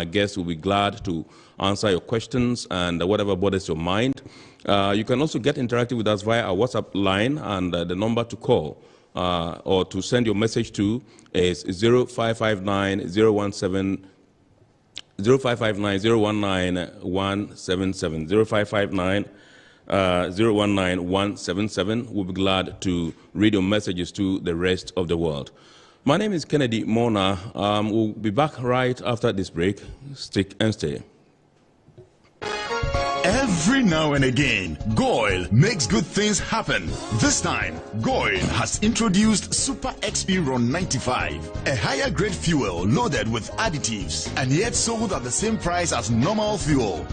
My guests will be glad to answer your questions and whatever bothers your mind. You can also get interactive with us via our WhatsApp line, and the number to call or to send your message to is 0559 017 0559 019 177 0559 019 177. We'll be glad to read your messages to the rest of the world. My name is Kennedy Mona. We'll be back right after this break. Stick and stay. Every now and again, Goil makes good things happen. This time, Goil has introduced Super XP Ron 95, a higher grade fuel loaded with additives and yet sold at the same price as normal fuel.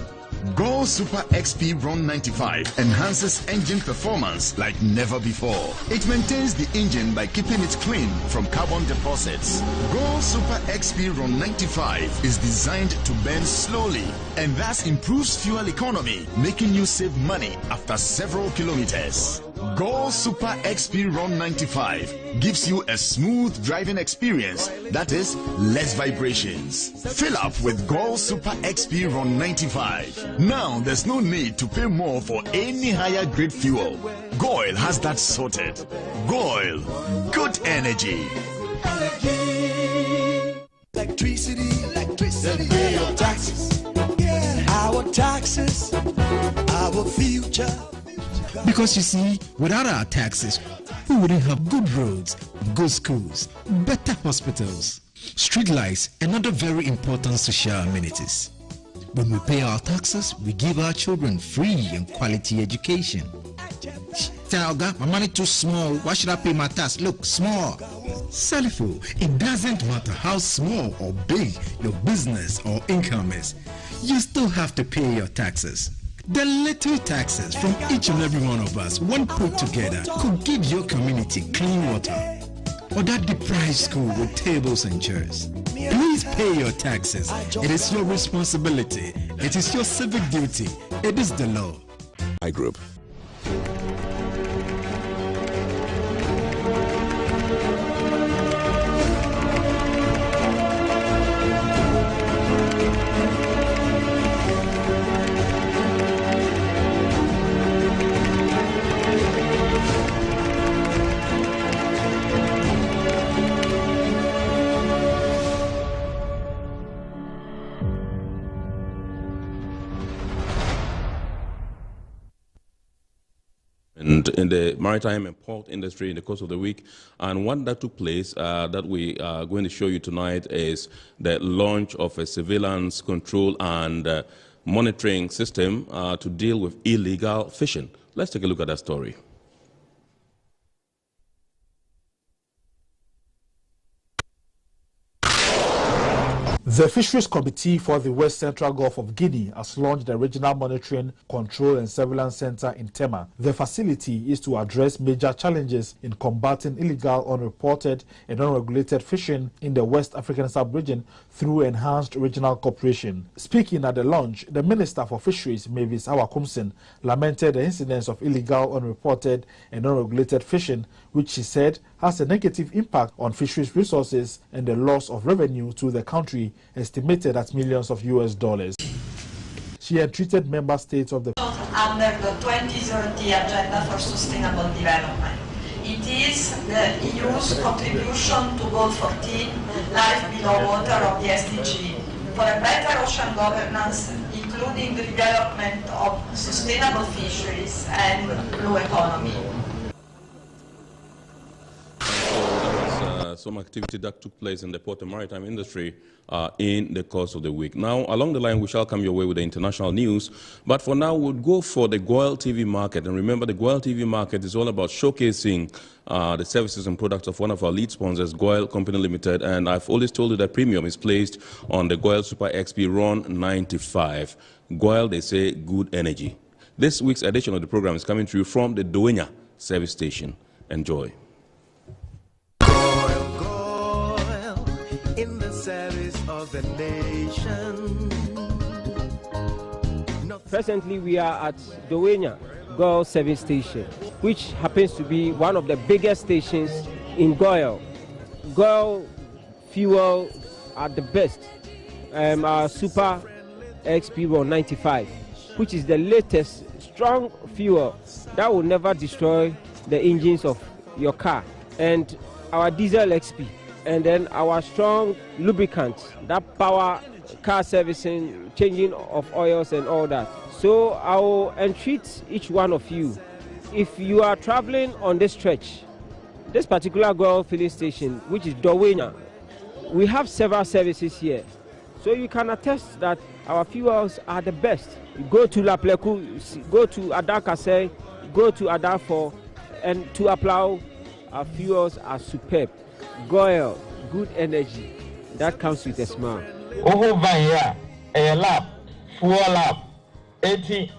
Goil Super XP Ron 95 enhances engine performance like never before. It maintains the engine by keeping it clean from carbon deposits. Goil Super XP Ron 95 is designed to burn slowly and thus improves fuel economy, making you save money after several kilometers. Goil Super XP Ron 95 gives you a smooth driving experience, that is, less vibrations. Fill up with Goil Super XP Ron 95. Now there's no need to pay more for any higher grade fuel. Goil has that sorted. Goil, good energy. Electricity, pay your taxes. Yeah. Our taxes, our future. Because you see, without our taxes, we wouldn't have good roads, good schools, better hospitals, street lights, and other very important social amenities. When we pay our taxes, we give our children free and quality education. Talga, my money too small. Why should I pay my tax? Look, small. Salifo, it doesn't matter how small or big your business or income is. You still have to pay your taxes. The little taxes from each and every one of us, when put together, could give your community clean water. Or that deprived school with tables and chairs. Please pay your taxes. It is your responsibility. It is your civic duty. It is the law. iGroup. In the maritime and port industry in the course of the week. And one that took place that we are going to show you tonight is the launch of a surveillance, control, and monitoring system to deal with illegal fishing. Let's take a look at that story. The Fisheries Committee for the West Central Gulf of Guinea has launched the Regional Monitoring, Control and Surveillance Center in Tema. The facility is to address major challenges in combating illegal, unreported and unregulated fishing in the West African sub-region through enhanced regional cooperation. Speaking at the launch, the Minister for Fisheries, Mavis Awakumsin, lamented the incidence of illegal, unreported and unregulated fishing, which she said has a negative impact on fisheries resources and the loss of revenue to the country, estimated at millions of US dollars. She entreated member states of the under the 2030 Agenda for Sustainable Development. It is the EU's contribution to Goal 14, Life Below Water of the SDG, for a better ocean governance, including the development of sustainable fisheries and blue economy. Some activity that took place in the port and maritime industry in the course of the week. Now, along the line, we shall come your way with the international news. But for now, we'll go for the Goil TV market. And remember, the Goil TV market is all about showcasing the services and products of one of our lead sponsors, Goil Company Limited. And I've always told you that premium is placed on the Goil Super XP Ron 95. Goil, they say, good energy. This week's edition of the program is coming to you from the Doenya service station. Enjoy. In the service of the nation. Presently, we are at Doenya Goil Service Station, which happens to be one of the biggest stations in Goil. Goil fuel are the best. our Super XP 95, which is the latest strong fuel that will never destroy the engines of your car, and our Diesel XP, and then our strong lubricant that power car servicing, changing of oils and all that. So I will entreat each one of you, if you are traveling on this stretch, this particular GOIL filling station, which is Dowenya, we have several services here. So you can attest that our fuels are the best. You go to La Pleku, go to Adakase, go to Adafo, and to Aplau, our fuels are superb. GOIL, good energy, that comes with a smile. Oh, Vanya, a lab, fuel lab, 80,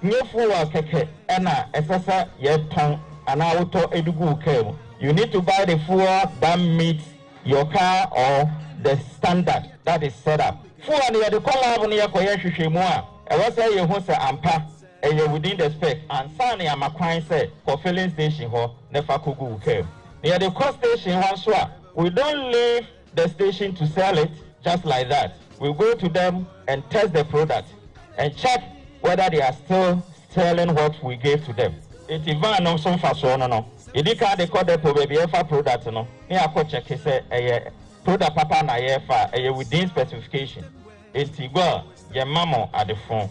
new fuel keke, ena, SSA, yetong, and auto edugu came. You need to buy the fuel that meets your car or the standard that is set up. Fuel near the collab near Koyashimua, I was say you host ampa, and you within the spec, and Sani Amaquine said for filling station ho, never kugu came. Near the cross station, one swap. We don't leave the station to sell it just like that. We go to them and test the product and check whether they are still selling what we gave to them. It's even no some fashion no. If they call the baby product no, me I go check say a product papa na yefa within specification. It's go your mama at the phone,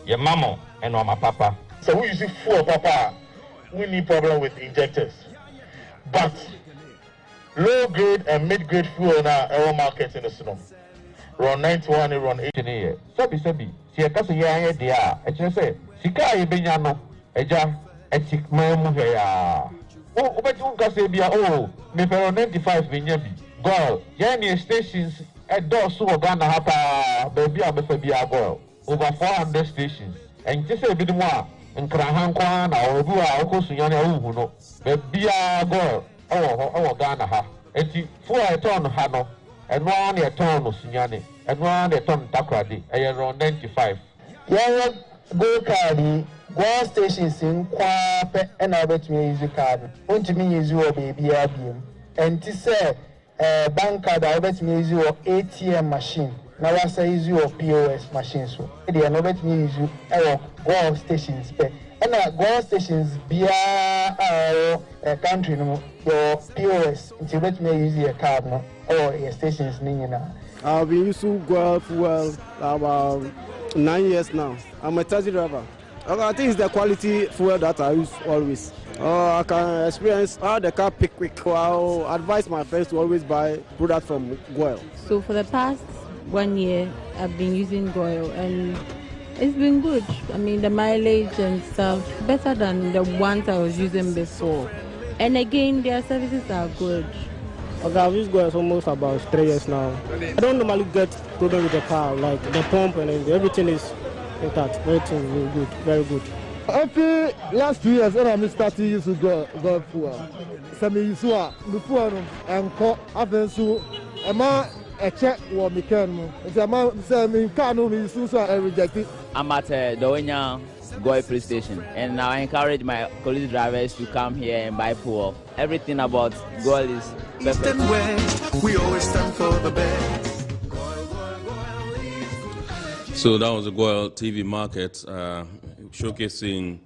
your mama and my papa. So we use it for papa. We need problem with injectors, but low grade and mid grade fuel now our market in the snow. Run 91 and run 80. Sabi, see a case here, they are. I just say, Sika Ibiano, Eja, Etik Mamuhea. Oh, but you can say, oh, maybe 95 Vinyabi. GOIL, Yanni stations at Dosu Ghana Hapa, baby, I'm a GOIL. Over 400 stations. And just a bit more, and Krahankwan or Bua, Okosuyana Uno, baby, GOIL, oh, Ghana Ha. And for a ton Hano. And one a ton of Sunyani, and one a ton Takradi, around 95. Yeah, go cardi, GOIL stations in Quape, and I bet me use a card. Want to me use your baby ABM. And to say, bank card, I bet me use your ATM machine. Now I say use your POS machine. So they are not bet me use your GOIL stations. And GOIL stations be a country, your POS, until let me use your card no. Oh, your stations now. I've been using GOIL fuel about 9 years now. I'm a taxi driver. I think it's the quality fuel that I use always. I can experience how the car pick quick. I'll advise my friends to always buy product from GOIL. So for the past 1 year, I've been using GOIL and it's been good. I mean, the mileage and stuff, better than the ones I was using before. And again, their services are good. Okay, I've used GOIL almost about 3 years now. I don't normally get problem with the car, like the pump and everything is intact. Everything is good, very good. After last 2 years, I started using GOIL fuel. Some use before and call Avensu. A check what we can. It's a man saying, can't reject it. I'm at Dowenya GOIL police station, and now I encourage my colleague drivers to come here and buy fuel. Everything about GOIL is perfect. We always stand for the best. So that was the GOIL TV market showcasing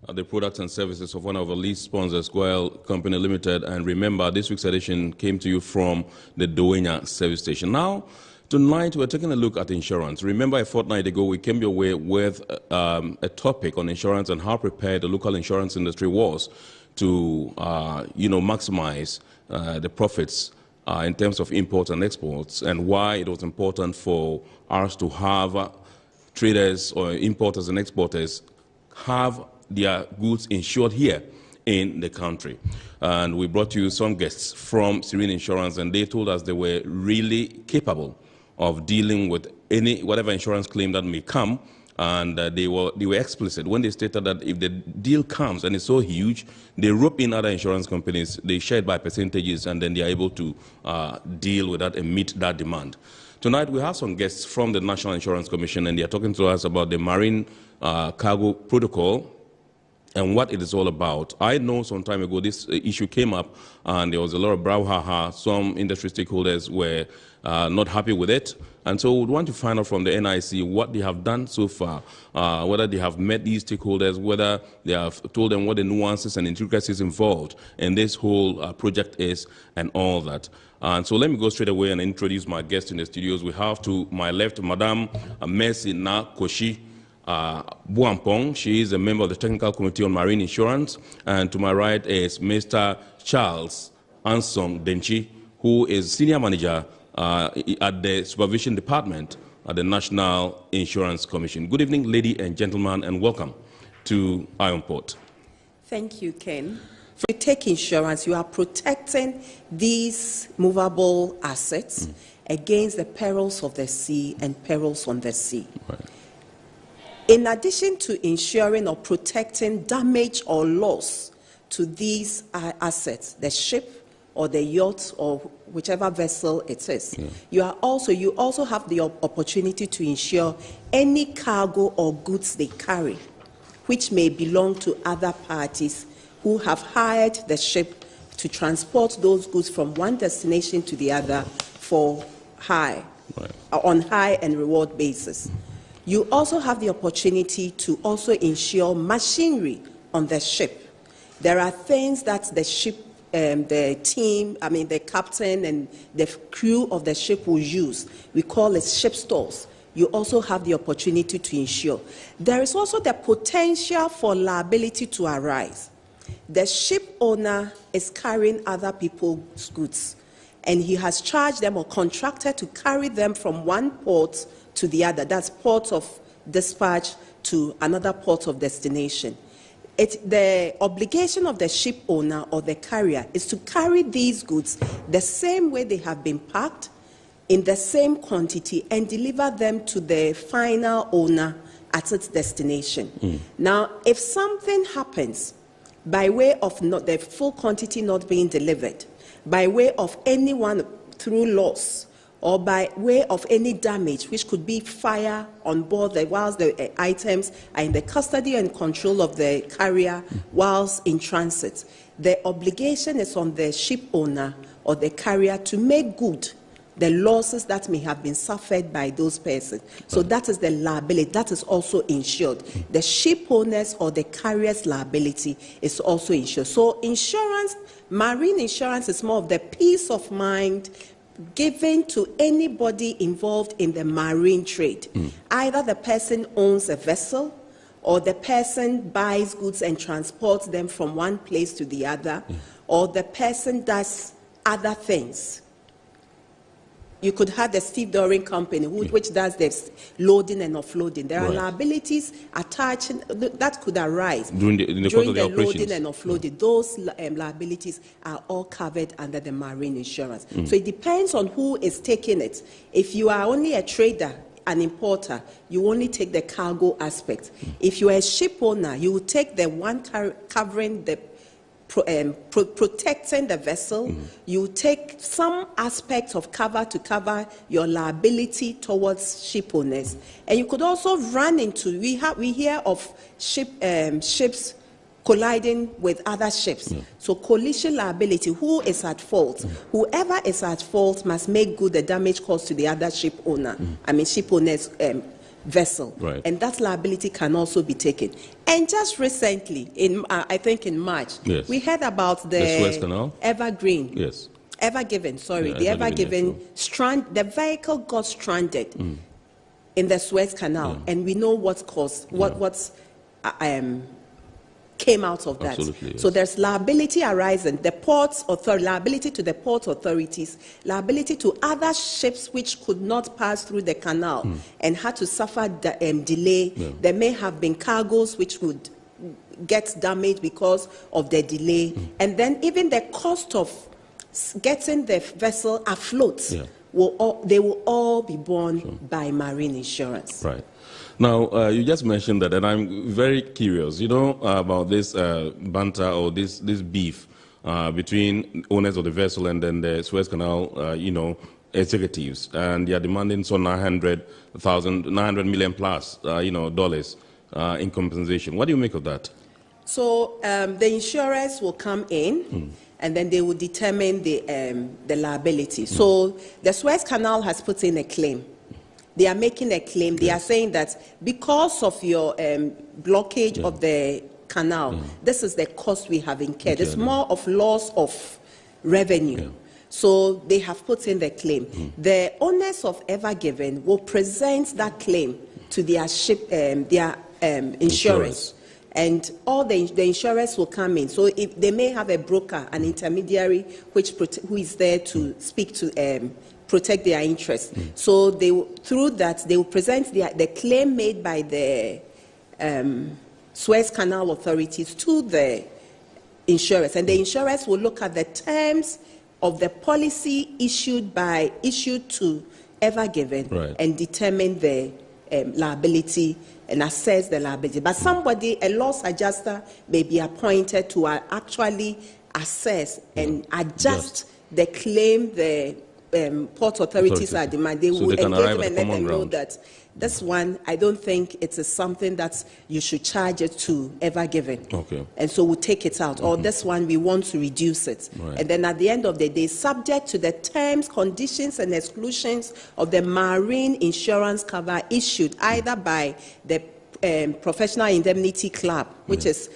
the products and services of one of our lead sponsors, GOIL Company Limited. And remember, this week's edition came to you from the Dowenya service station. Now, tonight we're taking a look at insurance. Remember, a fortnight ago we came your way with a topic on insurance and how prepared the local insurance industry was to, maximize the profits in terms of imports and exports, and why it was important for us to have traders or importers and exporters have their goods insured here in the country. And we brought you some guests from Serene Insurance, and they told us they were really capable of dealing with whatever insurance claim that may come. And they were explicit when they stated that if the deal comes and it's so huge, they rope in other insurance companies, they share it by percentages, and then they are able to deal with that and meet that demand. Tonight we have some guests from the National Insurance Commission, and they are talking to us about the Marine Cargo Protocol and what it is all about. I know some time ago this issue came up and there was a lot of brouhaha. Some industry stakeholders were not happy with it. And so we would want to find out from the NIC what they have done so far, whether they have met these stakeholders, whether they have told them what the nuances and intricacies involved in this whole project is, and all that. And so let me go straight away and introduce my guest in the studios. We have to my left, Madame Mercy Na Koshi Buampong. She is a member of the Technical Committee on Marine Insurance. And to my right is Mr. Charles Anson Denchi, who is Senior Manager at the Supervision Department at the National Insurance Commission. Good evening, ladies and gentlemen, and welcome to Iron Port. Thank you, Ken. If you take insurance, you are protecting these movable assets against the perils of the sea and perils on the sea. Right. In addition to ensuring or protecting damage or loss to these assets, the ship or the yacht or whichever vessel it is, you also have the opportunity to insure any cargo or goods they carry, which may belong to other parties who have hired the ship to transport those goods from one destination to the other for on hire and reward basis. You also have the opportunity to also insure machinery on the ship. There are things that the ship, the team, the captain and the crew of the ship will use. We call it ship stores. You also have the opportunity to insure. There is also the potential for liability to arise. The ship owner is carrying other people's goods, and he has charged them or contracted to carry them from one port to the other. That's port of dispatch to another port of destination. The obligation of the ship owner or the carrier is to carry these goods the same way they have been packed, in the same quantity, and deliver them to the final owner at its destination. Now, if something happens by way of the full quantity not being delivered, by way of anyone through loss, or by way of any damage, which could be fire on board whilst the items are in the custody and control of the carrier whilst in transit, the obligation is on the ship owner or the carrier to make good the losses that may have been suffered by those persons. So that is the liability. That is also insured. The ship owners or the carrier's liability is also insured. So insurance, marine insurance, is more of the peace of mind given to anybody involved in the marine trade. Either the person owns a vessel or the person buys goods and transports them from one place to the other, or the person does other things. You could have the stevedoring company, which does the loading and offloading. There are liabilities attached that could arise during the loading and offloading. Those liabilities are all covered under the marine insurance. So it depends on who is taking it. If you are only a trader, an importer, you only take the cargo aspect. If you are a ship owner, you will take the one covering the protecting the vessel. You take some aspects of cover to cover your liability towards ship owners, and you could also run into. We hear of ships colliding with other ships. So collision liability. Who is at fault? Whoever is at fault must make good the damage caused to the other ship owner. Ship owner's vessel, and that liability can also be taken. And just recently, I think in March, we heard about the Suez Canal? Evergreen. Ever Given, the Ever Given the vehicle got stranded in the Suez Canal, and we know what's caused, what's came out of that. So there's liability arising, the ports authority, liability to the port authorities, liability to other ships which could not pass through the canal and had to suffer delay. There may have been cargoes which would get damaged because of the delay. And then even the cost of getting the vessel afloat, they will all be borne by marine insurance. Now, you just mentioned that, and I'm very curious, about this banter or this beef between owners of the vessel and then the Suez Canal, executives, and they are demanding some $900 million plus, dollars in compensation. What do you make of that? So the insurers will come in, and then they will determine the liability. So the Suez Canal has put in a claim. They are making a claim. They are saying that because of your blockage of the canal, this is the cost we have incurred. It's more of loss of revenue. So they have put in the claim. The owners of Ever Given will present that claim to their insurance. And all the insurers will come in. So if they may have a broker, an intermediary, who is there to speak to protect their interests. So through that, they will present the claim made by the Suez Canal authorities to the insurers, and the insurers will look at the terms of the policy issued to Ever Given and determine the liability and assess the liability. But a loss adjuster, may be appointed to actually assess and adjust the claim the port authorities are demanding. They will engage them and let them know that this one, I don't think it is something that you should charge it to Ever Given. And so we'll take it out. Or this one, we want to reduce it. And then at the end of the day, subject to the terms, conditions, and exclusions of the marine insurance cover issued either by the Professional Indemnity Club, which is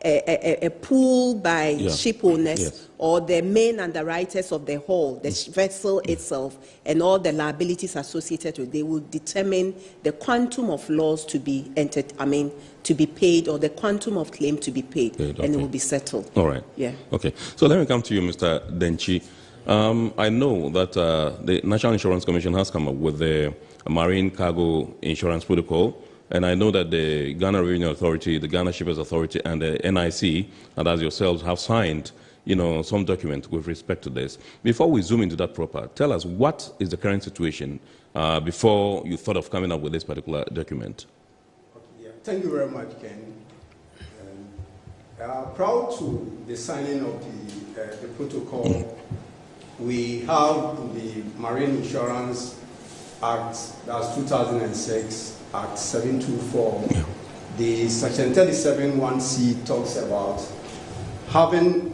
a pool by ship owners, or the main underwriters of the hull, the vessel itself, and all the liabilities associated with it. They will determine the quantum of loss to be to be paid, or the quantum of claim to be paid, and it will be settled. All right. Yeah. Okay. So let me come to you, Mr. Denchi. I know that the National Insurance Commission has come up with the Marine Cargo Insurance Protocol. And I know that the Ghana Revenue Authority, the Ghana Shippers Authority, and the NIC, and as yourselves, have signed, some document with respect to this. Before we zoom into that proper, tell us what is the current situation before you thought of coming up with this particular document. Thank you very much, Ken. Proud to the signing of the protocol, we have the Marine Insurance Act, that's 2006. Act 724, the Section 37(1)(c) talks about having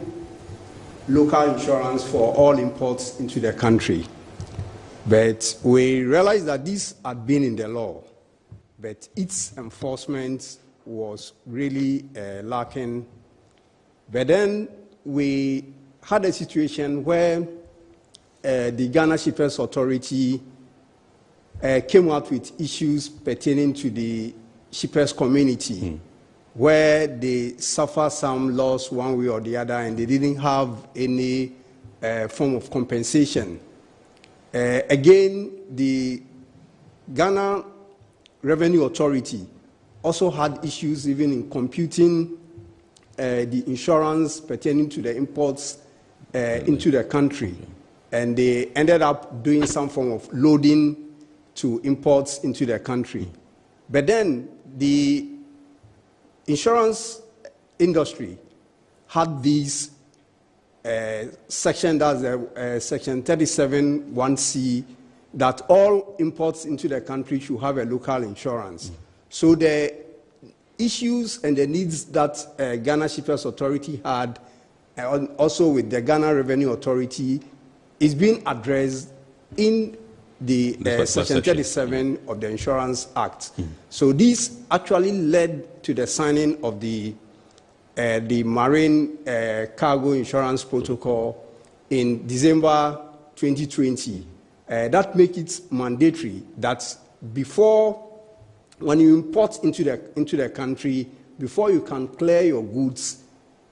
local insurance for all imports into the country. But we realized that this had been in the law, but its enforcement was really lacking. But then we had a situation where the Ghana Shippers Authority came out with issues pertaining to the shippers community, where they suffer some loss one way or the other, and they didn't have any form of compensation. Again, the Ghana Revenue Authority also had issues even in computing the insurance pertaining to the imports into the country, and they ended up doing some form of loading to imports into the country. But then the insurance industry had these section, that's Section 37(1)(c), that all imports into the country should have a local insurance. So the issues and the needs that Ghana Shippers Authority had, also with the Ghana Revenue Authority, is being addressed in the Section 37 of the Insurance Act. So this actually led to the signing of the Marine Cargo Insurance Protocol in December 2020. That makes it mandatory that when you import into the country, before you can clear your goods,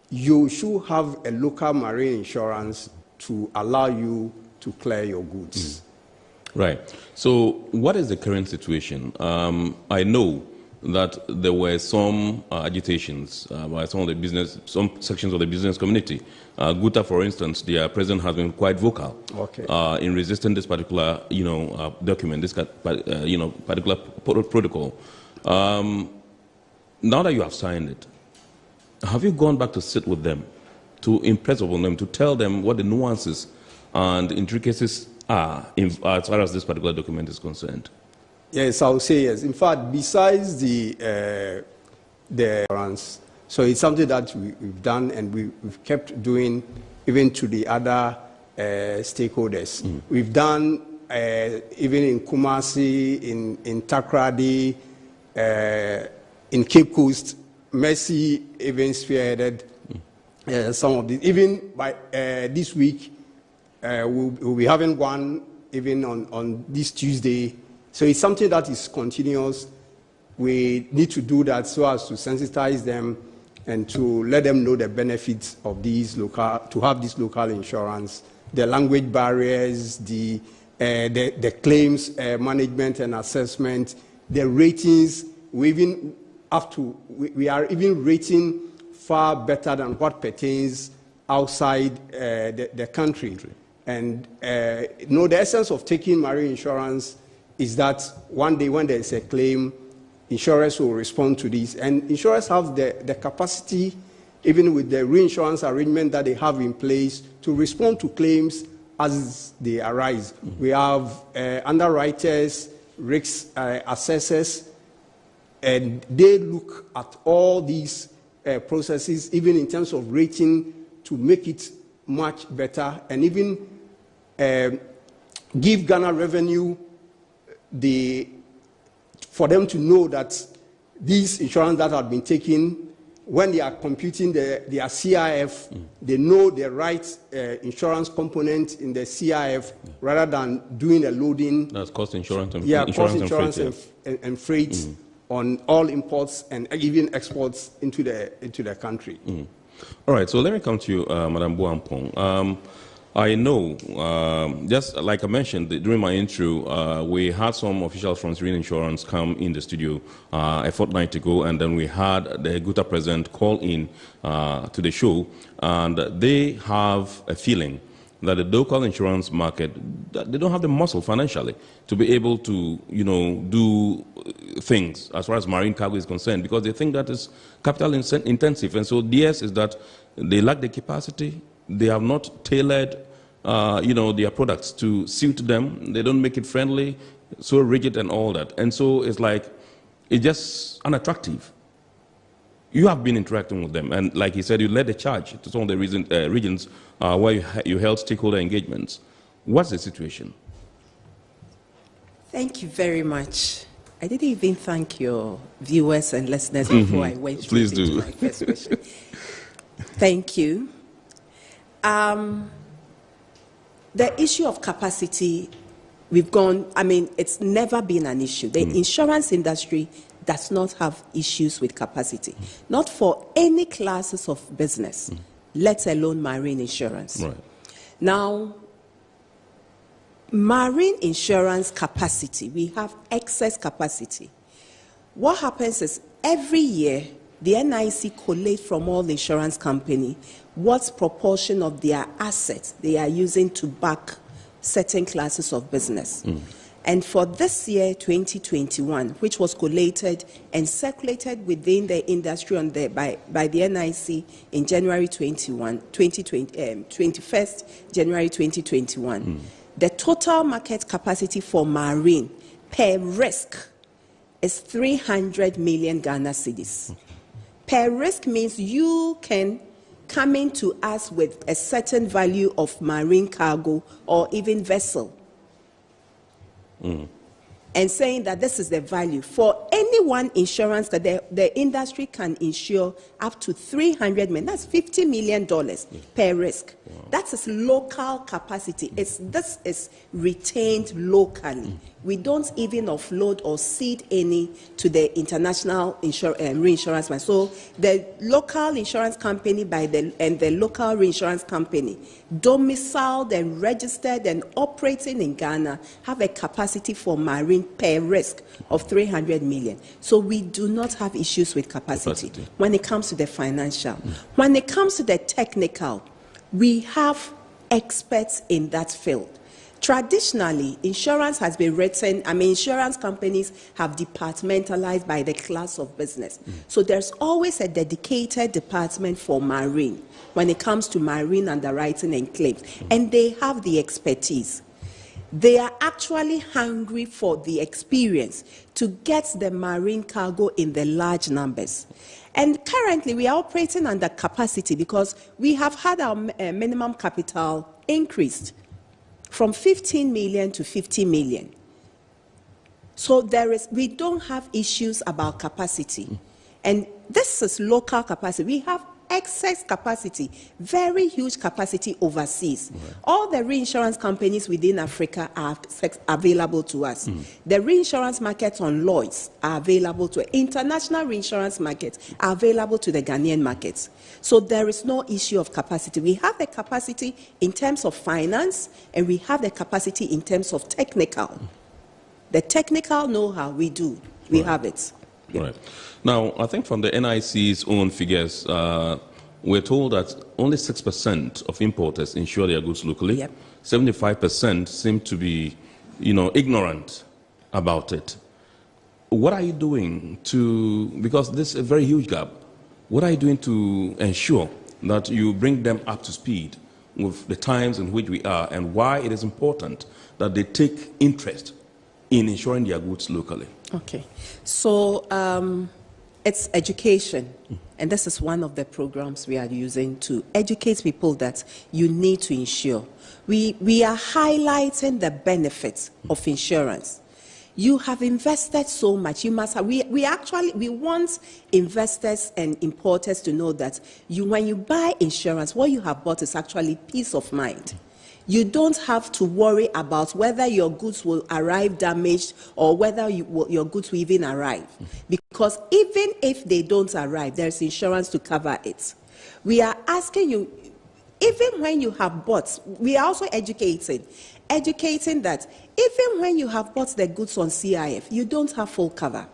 you should have a local marine insurance to allow you to clear your goods. Right. So what is the current situation? I know that there were some agitations by some sections of the business community. Guta, for instance, their president has been quite vocal in resisting this particular, document, this particular protocol. Now that you have signed it, have you gone back to sit with them, to impress upon them, to tell them what the nuances and intricacies are as far as this particular document is concerned? Yes, I would say yes. In fact, besides the insurance, So it's something that we've done and we've kept doing even to the other stakeholders. We've done even in Kumasi, in Takrady, in Cape Coast, Mercy even spearheaded some of these. Even by this week, we'll be having one even on this Tuesday. So it's something that is continuous. We need to do that so as to sensitize them and to let them know the benefits of these to have this local insurance, the language barriers, the claims management and assessment, the ratings. We are even rating far better than what pertains outside the country. And the essence of taking marine insurance is that one day when there is a claim, insurers will respond to this. And insurers have the capacity, even with the reinsurance arrangement that they have in place, to respond to claims as they arise. We have underwriters, risk assessors, and they look at all these processes, even in terms of rating, to make it much better, and even give Ghana Revenue for them to know that these insurance that have been taken, when they are computing their CIF, they know the right insurance component in the CIF rather than doing a loading. That's cost insurance and cost insurance and freight on all imports and even exports into the country. All right, so let me come to you, Madam Boampong. I know, just like I mentioned during my intro, we had some officials from Serene Insurance come in the studio a fortnight ago, and then we had the GUTA president call in to the show, and they have a feeling that the local insurance market, they don't have the muscle financially to be able to, do things as far as marine cargo is concerned, because they think that is capital intensive. And so theirs is that they lack the capacity. They have not tailored, their products to suit them. They don't make it friendly, so rigid and all that. And so it's just unattractive. You have been interacting with them, and like he said, you led the charge to some of the regions where you held stakeholder engagements. What's the situation? Thank you very much. I didn't even thank your viewers and listeners before I went straight into my first question. Thank you. The issue of capacity, it's never been an issue. The insurance industry does not have issues with capacity, not for any classes of business, let alone marine insurance. Right. Now, marine insurance capacity, we have excess capacity. What happens is every year, the NIC collates from all the insurance companies what proportion of their assets they are using to back certain classes of business. And for this year, 2021, which was collated and circulated within the industry by the NIC in January 21st January 2021, the total market capacity for marine per risk is 300 million Ghana cedis. Per risk means you can come into us with a certain value of marine cargo or even vessel. And saying that this is the value. For any one insurance that the industry can insure up to 300 million, that's $50 million per risk. Wow. That is local capacity. This is retained locally. We don't even offload or cede any to the international reinsurance market. So the local insurance company and the local reinsurance company, domiciled and registered and operating in Ghana, have a capacity for marine per risk of 300 million. So we do not have issues with capacity when it comes to the financial. When it comes to the technical, we have experts in that field. Traditionally, insurance has been written, insurance companies have departmentalized by the class of business. So there's always a dedicated department for marine when it comes to marine underwriting and claims, and they have the expertise. They are actually hungry for the experience to get the marine cargo in the large numbers. And currently, we are operating under capacity because we have had our minimum capital increased from 15 million to 50 million. So we don't have issues about capacity. And this is local capacity. We have excess capacity, very huge capacity overseas. Right. All the reinsurance companies within Africa are available to us. The reinsurance markets on Lloyd's are available to international reinsurance markets are available to the Ghanaian markets. So there is no issue of capacity. We have the capacity in terms of finance, and we have the capacity in terms of technical. The technical know-how we do. We have it. Yeah. Right. Now, I think from the NIC's own figures, we're told that only 6% of importers insure their goods locally. Yep. 75% seem to be, ignorant about it. What are you doing because this is a very huge gap, what are you doing to ensure that you bring them up to speed with the times in which we are and why it is important that they take interest in insuring their goods locally? Okay. So it's education. And this is one of the programs we are using to educate people that you need to insure. We are highlighting the benefits of insurance. You have invested so much. You must have. We want investors and importers to know that when you buy insurance, what you have bought is actually peace of mind. You don't have to worry about whether your goods will arrive damaged or whether your goods will even arrive. Because even if they don't arrive, there's insurance to cover it. We are asking you, even when you have bought, we are also educating that even when you have bought the goods on CIF, you don't have full cover.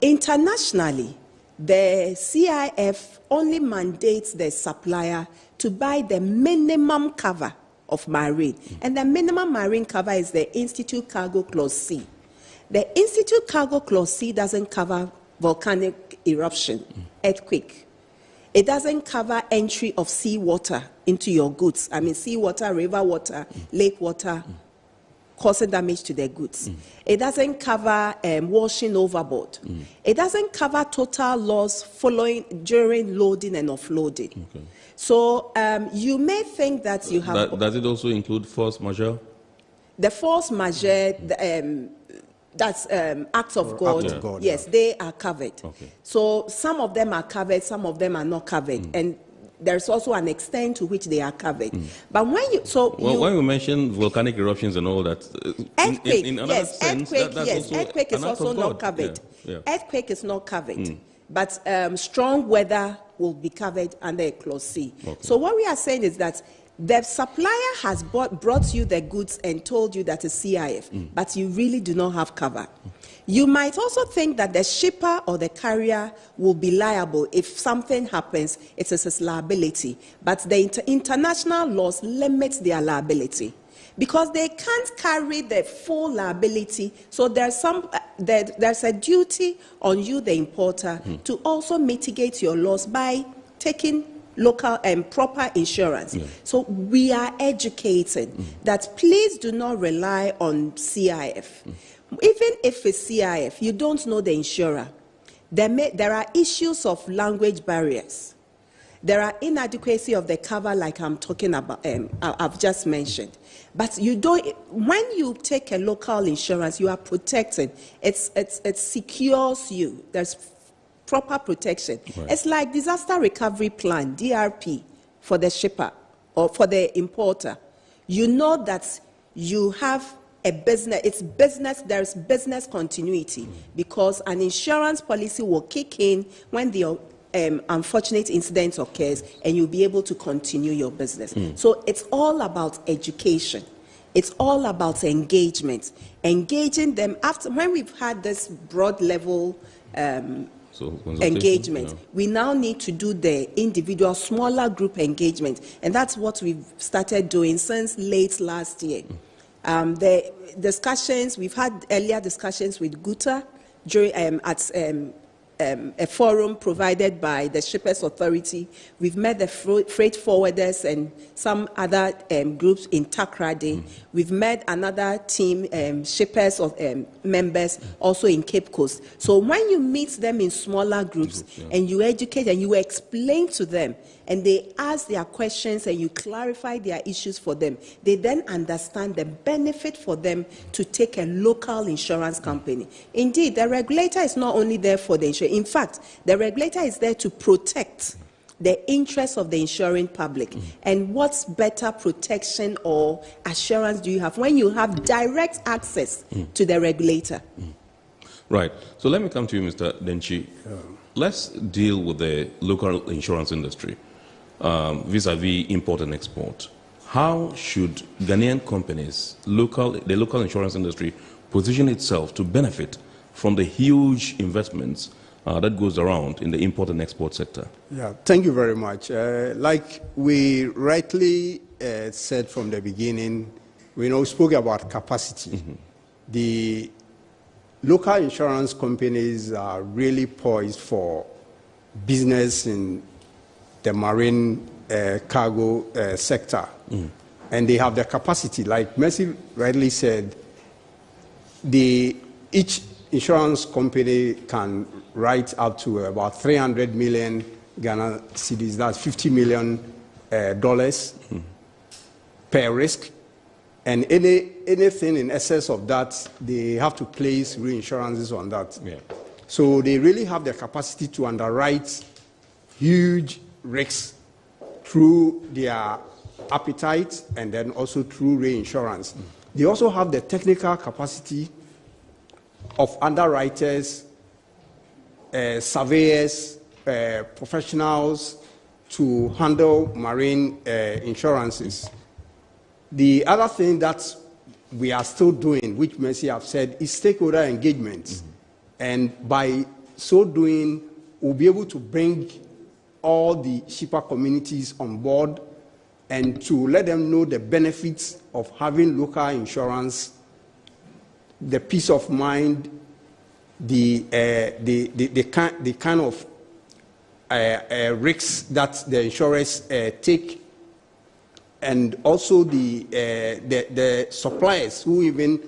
Internationally, the CIF only mandates the supplier to buy the minimum cover of marine. And the minimum marine cover is the Institute Cargo Clause C. The Institute Cargo Clause C doesn't cover volcanic eruption, earthquake. It doesn't cover entry of seawater into your goods. I mean, seawater, river water, lake water, causing damage to their goods. It doesn't cover washing overboard. It doesn't cover total loss during loading and offloading. Okay. So you may think that you have... Does it also include force majeure? The force majeure, that's acts of God. Yes, they are covered. Okay. So some of them are covered, some of them are not covered. And there's also an extent to which they are covered. But when when you mention volcanic eruptions and all that, earthquake, in another sense, earthquake is also not covered. Yeah. Earthquake is not covered. But strong weather will be covered under a Clause C. Okay. So what we are saying is that the supplier has brought you the goods and told you that it's CIF, but you really do not have cover. You might also think that the shipper or the carrier will be liable if something happens. It is his liability. But the international laws limit their liability because they can't carry the full liability. So there's a duty on you, the importer, to also mitigate your loss by taking local and proper insurance. So we are educating that please do not rely on CIF. Even if it's CIF, you don't know the insurer. There are issues of language barriers. There are inadequacy of the cover, like I'm talking about. I've just mentioned. But you don't. When you take a local insurance, you are protected. It secures you. There's proper protection. Right. It's like disaster recovery plan, DRP, for the shipper or for the importer. You know that you have a business, it's business, there's business continuity because an insurance policy will kick in when the unfortunate incident occurs and you'll be able to continue your business. So it's all about education. It's all about engagement. Engaging them after, when we've had this broad level engagement, we now need to do the individual smaller group engagement. And that's what we've started doing since late last year. The discussions, we've had earlier discussions with GUTA during, a forum provided by the Shippers Authority. We've met the freight forwarders and some other groups in Takrady. We've met another team, shippers of members, also in Cape Coast. So when you meet them in smaller groups and you educate and you explain to them, and they ask their questions and you clarify their issues for them, they then understand the benefit for them to take a local insurance company. Indeed, the regulator is not only there for the insurance. In fact, the regulator is there to protect the interests of the insuring public. And what's better protection or assurance do you have when you have direct access to the regulator? Right. So let me come to you, Mr. Denchi. Let's deal with the local insurance industry vis-a-vis import and export. How should Ghanaian companies, the local insurance industry, position itself to benefit from the huge investments that goes around in the import and export sector? Yeah, thank you very much. Like we rightly said from the beginning, we spoke about capacity. The local insurance companies are really poised for business in the marine cargo sector. And they have the capacity. Like Mercy rightly said, each insurance company can write up to about 300 million Ghana cedis, that's $50 million per risk. And anything in excess of that, they have to place reinsurances on that. So they really have the capacity to underwrite huge risks through their appetite and then also through reinsurance. They also have the technical capacity of underwriters, surveyors, professionals to handle marine insurances. The other thing that we are still doing, which Mercy have said, is stakeholder engagement. And by so doing, we'll be able to bring all the shipper communities on board and to let them know the benefits of having local insurance, the peace of mind, the kind of risks that the insurers take, and also the suppliers who even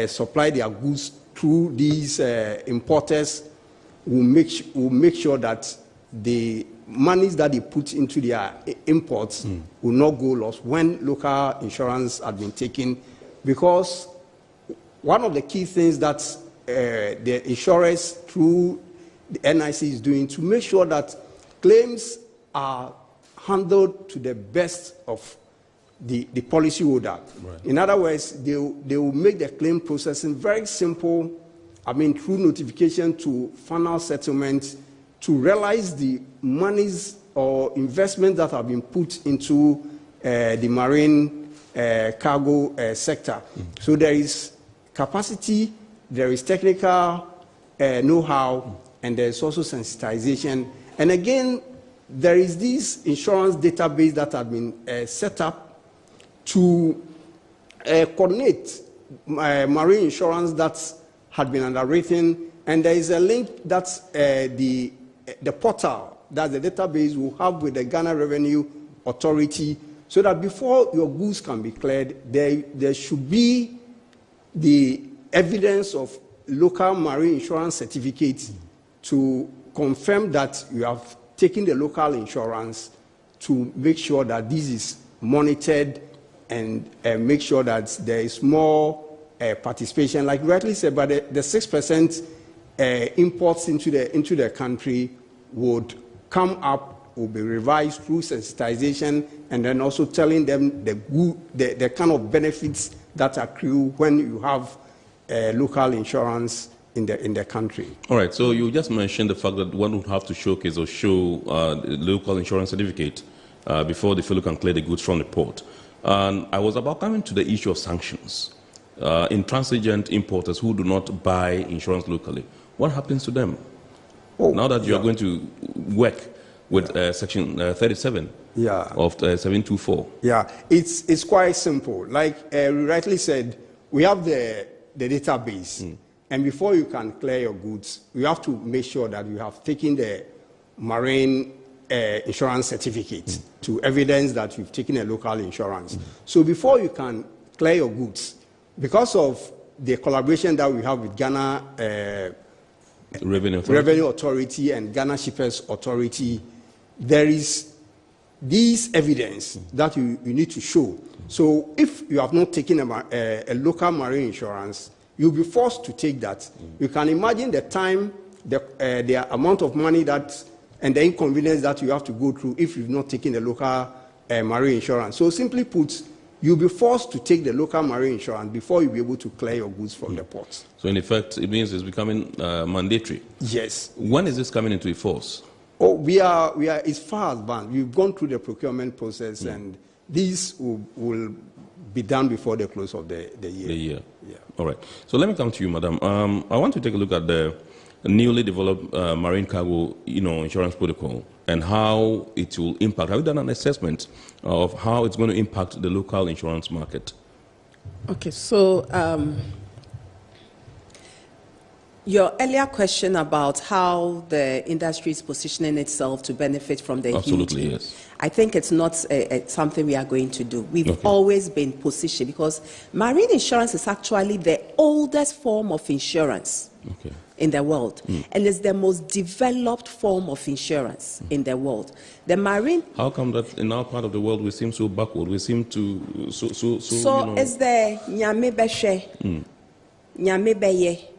supply their goods through these importers will make sure that the monies that they put into their imports will not go lost when local insurance has been taken. Because one of the key things that the insurers through the NIC is doing to make sure that claims are handled to the best of the policyholder. In other words, they will make the claim processing very simple, through notification to final settlement, to realize the monies or investments that have been put into the marine cargo sector. So there is capacity, there is technical know-how, and there is also sensitization. And again, there is this insurance database that has been set up to coordinate marine insurance that had been underwritten, and there is a link that the portal, that the database will have with the Ghana Revenue Authority, so that before your goods can be cleared, there should be the evidence of local marine insurance certificates to confirm that you have taken the local insurance, to make sure that this is monitored and make sure that there is more participation. Like rightly said, but the 6% imports into the country would come up, will be revised through sensitization, and then also telling them the kind of benefits that accrue when you have local insurance in the country. All right, so you just mentioned the fact that one would have to showcase or show the local insurance certificate before the fellow can clear the goods from the port. And I was about coming to the issue of sanctions. Intransigent importers who do not buy insurance locally, what happens to them? Now that you are going to work with Section 37 of 724? Yeah, it's quite simple. Like we rightly said, we have the database, And before you can clear your goods, you have to make sure that you have taken the marine insurance certificate to evidence that you've taken a local insurance. So before you can clear your goods, because of the collaboration that we have with Ghana Revenue Authority and Ghana Shippers Authority, there is this evidence that you need to show. So if you have not taken a local marine insurance, you'll be forced to take that. You can imagine the time, the amount of money that, and the inconvenience that you have to go through if you've not taken a local marine insurance. So simply put, you'll be forced to take the local marine insurance before you'll be able to clear your goods from the ports. So in effect, it means it's becoming mandatory. Yes. When is this coming into force? Oh, we are. It's far advanced. We've gone through the procurement process, and this will be done before the close of the year. Yeah. All right. So let me come to you, madam. I want to take a look at the newly developed marine cargo, insurance protocol and how it will impact. Have you done an assessment of how it's going to impact the local insurance market? Okay. So your earlier question about how the industry is positioning itself to benefit from the Absolutely, huge, yes. I think it's not something we are going to do. We've always been positioned because marine insurance is actually the oldest form of insurance in the world, and it's the most developed form of insurance in the world. The marine. How come that in our part of the world we seem so backward? We seem to so it's the nyame beshe, nyame beye.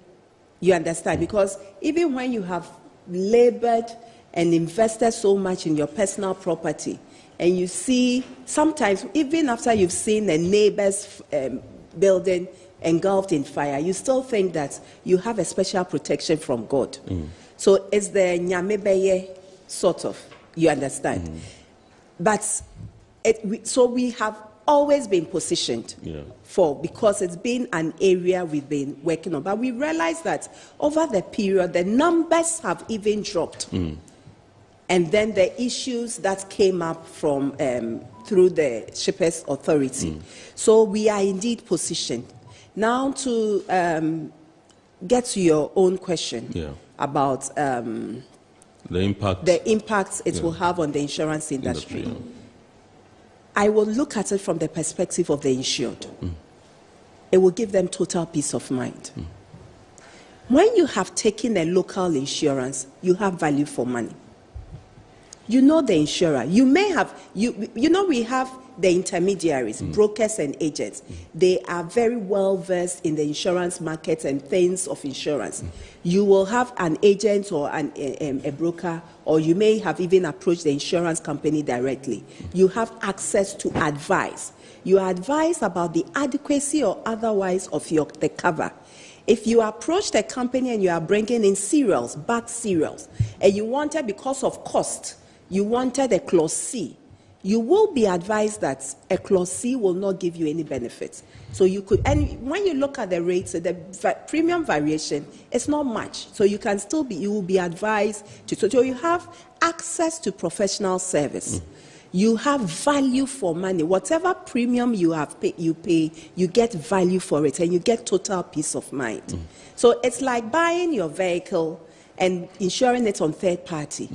You understand? Because even when you have labored and invested so much in your personal property, and you see sometimes, even after you've seen a neighbor's building engulfed in fire, you still think that you have a special protection from God. So it's the nyamebeye sort of, you understand? But so we have always been positioned because it's been an area we've been working on. But we realized that over the period, the numbers have even dropped. And then the issues that came up from through the Shippers Authority. So we are indeed positioned. Now to get to your own question about the impacts it will have on the insurance industry. I will look at it from the perspective of the insured. It will give them total peace of mind. When you have taken a local insurance, you have value for money. You know the insurer. You may have, we have the intermediaries, brokers and agents. They are very well versed in the insurance market and things of insurance. You will have an agent or a broker, or you may have even approached the insurance company directly. You have access to advice. You advise about the adequacy or otherwise of the cover. If you approach the company and you are bringing in cereals, backed cereals, and you wanted, because of cost, you wanted a clause C, you will be advised that a clause C will not give you any benefits. So you could, and when you look at the rates, the premium variation is not much. So you can still be, you will be advised to, so you have access to professional service. You have value for money. Whatever premium you pay, you get value for it, and you get total peace of mind. So it's like buying your vehicle and insuring it on third party.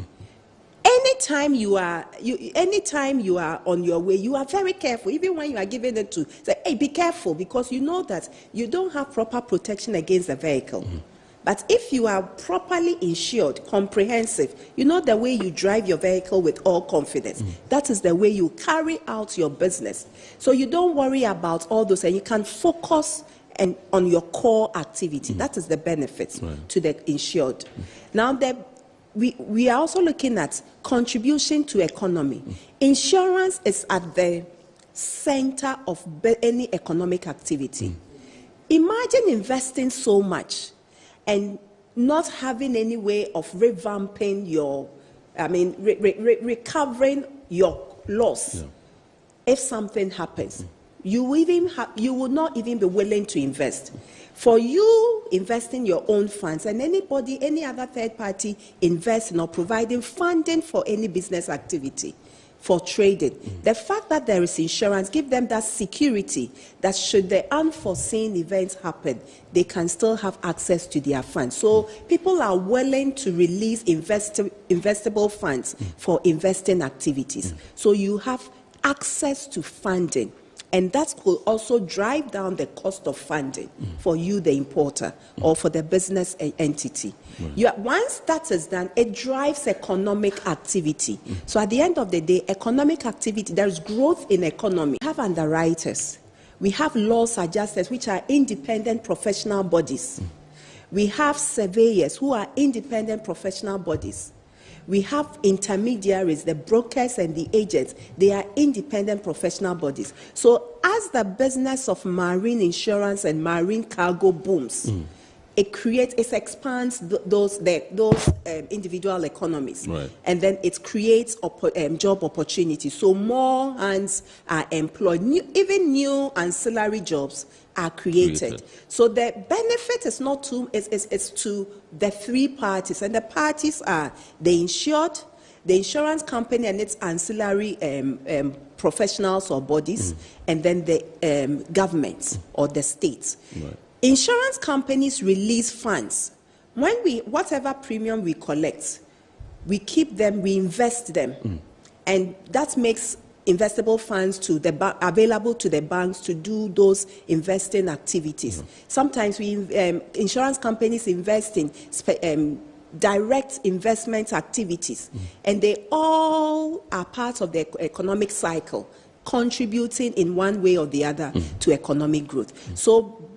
Anytime you are on your way, you are very careful. Even when you are giving it to, say, hey, be careful, because you know that you don't have proper protection against the vehicle. But if you are properly insured, comprehensive, you know the way you drive your vehicle with all confidence. That is the way you carry out your business. So you don't worry about all those, and you can focus on your core activity. That is the benefit to the insured. Now, we are also looking at contribution to economy. Insurance is at the center of any economic activity. Imagine investing so much and not having any way of revamping your, recovering your loss. If something happens, you will not even be willing to invest. For you investing your own funds, and any other third party investing or providing funding for any business activity, for trading. The fact that there is insurance gives them that security that should the unforeseen events happen, they can still have access to their funds. So people are willing to release investable funds for investing activities. So you have access to funding. And that will also drive down the cost of funding for you, the importer, or for the business entity. Once that is done, it drives economic activity. So at the end of the day, economic activity, there's growth in economy. We have underwriters. We have loss adjusters, which are independent professional bodies. We have surveyors who are independent professional bodies. We have intermediaries, the brokers and the agents. They are independent professional bodies. So as the business of marine insurance and marine cargo booms, it expands those individual economies. Right. And then it creates job opportunities. So more hands are employed. Even new ancillary jobs are created. So the benefit is not to, it's to the three parties. And the parties are the insured, the insurance company and its ancillary professionals or bodies, and then the government or the states. Right. Insurance companies release funds. When whatever premium we collect, we keep them, we invest them. And that makes investable funds available to the banks to do those investing activities. Sometimes insurance companies invest in direct investment activities, and they all are part of the economic cycle, contributing in one way or the other to economic growth. So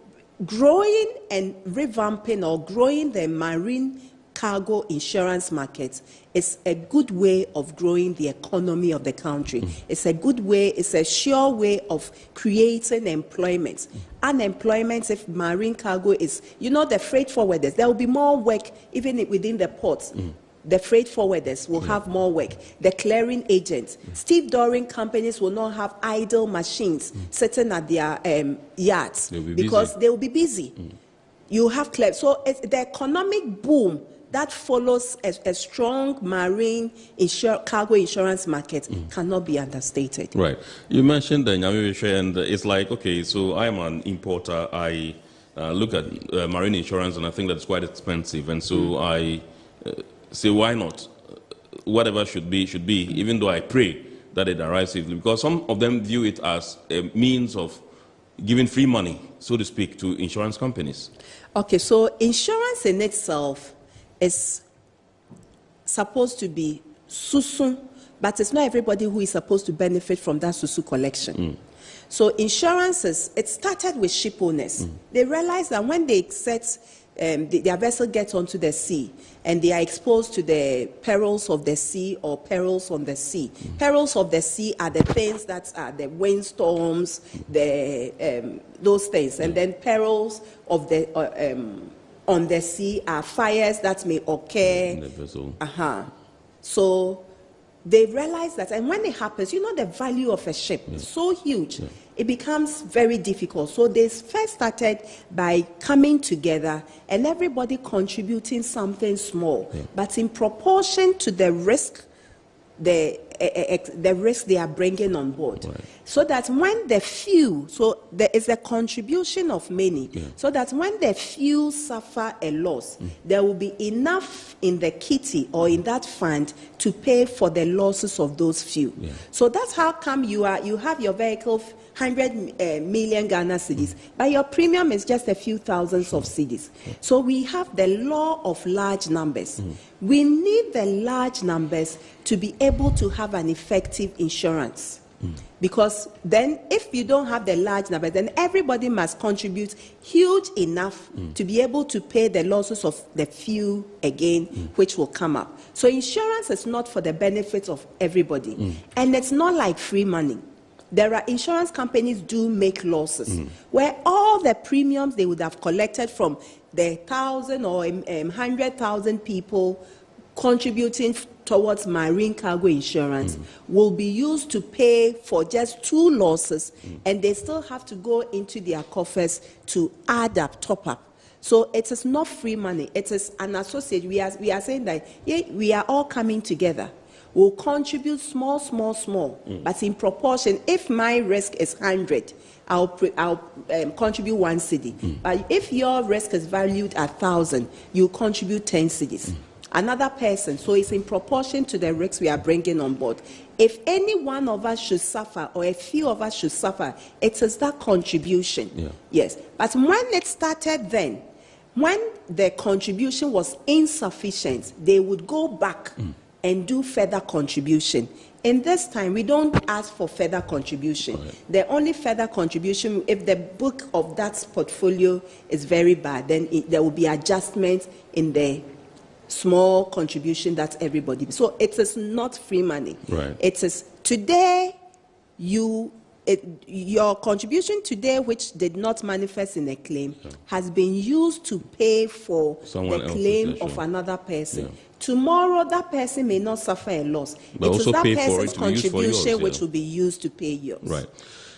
growing and revamping or growing the marine cargo insurance market is a good way of growing the economy of the country. It's a good way, it's a sure way of creating employment. Unemployment, if marine cargo is, the freight forwarders, there will be more work even within the ports. The freight forwarders will have more work. The clearing agents, stevedoring companies will not have idle machines sitting at their yards because they will be busy. You have so the economic boom that follows a strong marine cargo insurance market cannot be understated. Right. You mentioned the Nyamiwishe, and it's like, okay, so I'm an importer. I look at marine insurance, and I think that's quite expensive, and so I say, why not? Whatever should be, even though I pray that it arrives safely, because some of them view it as a means of giving free money, so to speak, to insurance companies. Okay, so insurance in itself is supposed to be susu, but it's not everybody who is supposed to benefit from that susu collection. So insurances, it started with ship owners. They realized that when they their vessel gets onto the sea and they are exposed to the perils of the sea or perils on the sea. Perils of the sea are the things that are the windstorms, those things. And then perils of the on the sea are fires that may occur. In the vessel. So they realize that, and when it happens, the value of a ship is so huge, it becomes very difficult. So they first started by coming together and everybody contributing something small, but in proportion to the risk, the risk they are bringing on board. So that when the few, so there is a contribution of many, so that when the few suffer a loss, there will be enough in the kitty or in that fund to pay for the losses of those few. So that's how come you have your vehicle 100 million Ghana cedis, but your premium is just a few thousands of cedis. So we have the law of large numbers. We need the large numbers to be able to have an effective insurance. Because then if you don't have the large numbers, then everybody must contribute huge enough to be able to pay the losses of the few again, which will come up. So insurance is not for the benefit of everybody. And it's not like free money. There are insurance companies do make losses where all the premiums they would have collected from the 1,000 or 100,000 people contributing towards marine cargo insurance will be used to pay for just 2 losses, and they still have to go into their coffers to add up, top up. So it is not free money. It is an associate. We are saying that we are all coming together. will contribute small, but in proportion. If my risk is 100, I'll contribute 1 cedi. But if your risk is valued at 1,000, you contribute 10 cedis. Another person, so it's in proportion to the risks we are bringing on board. If any one of us should suffer, or a few of us should suffer, it is that contribution. Yes. But when it started then, when the contribution was insufficient, they would go back and do further contribution. In this time, we don't ask for further contribution. The only further contribution, if the book of that portfolio is very bad, then there will be adjustments in the small contribution that everybody. So it is not free money. It is today your contribution today, which did not manifest in a claim, has been used to pay for the claim of another person. Tomorrow, that person may not suffer a loss. But it is that person's contribution which will be used to pay yours.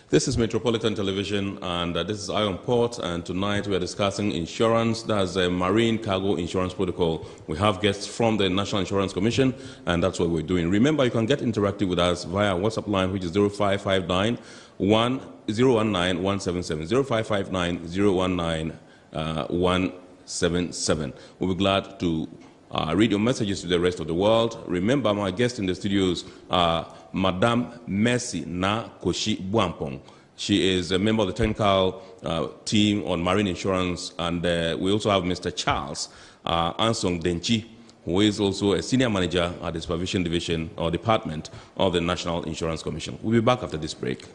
This is Metropolitan Television, and this is Iron Port, and tonight we are discussing insurance. That's a marine cargo insurance protocol. We have guests from the National Insurance Commission, and that's what we're doing. Remember, you can get interactive with us via WhatsApp line, which is 0559 019 177. 0559 019 177. We'll be glad to read your messages to the rest of the world. Remember, my guest in the studios are Madame Mercy Na Koshi Buampong. She is a member of the technical team on marine insurance, and we also have Mr. Charles Ansong Denchi, who is also a senior manager at the Supervision Division or Department of the National Insurance Commission. We'll be back after this break.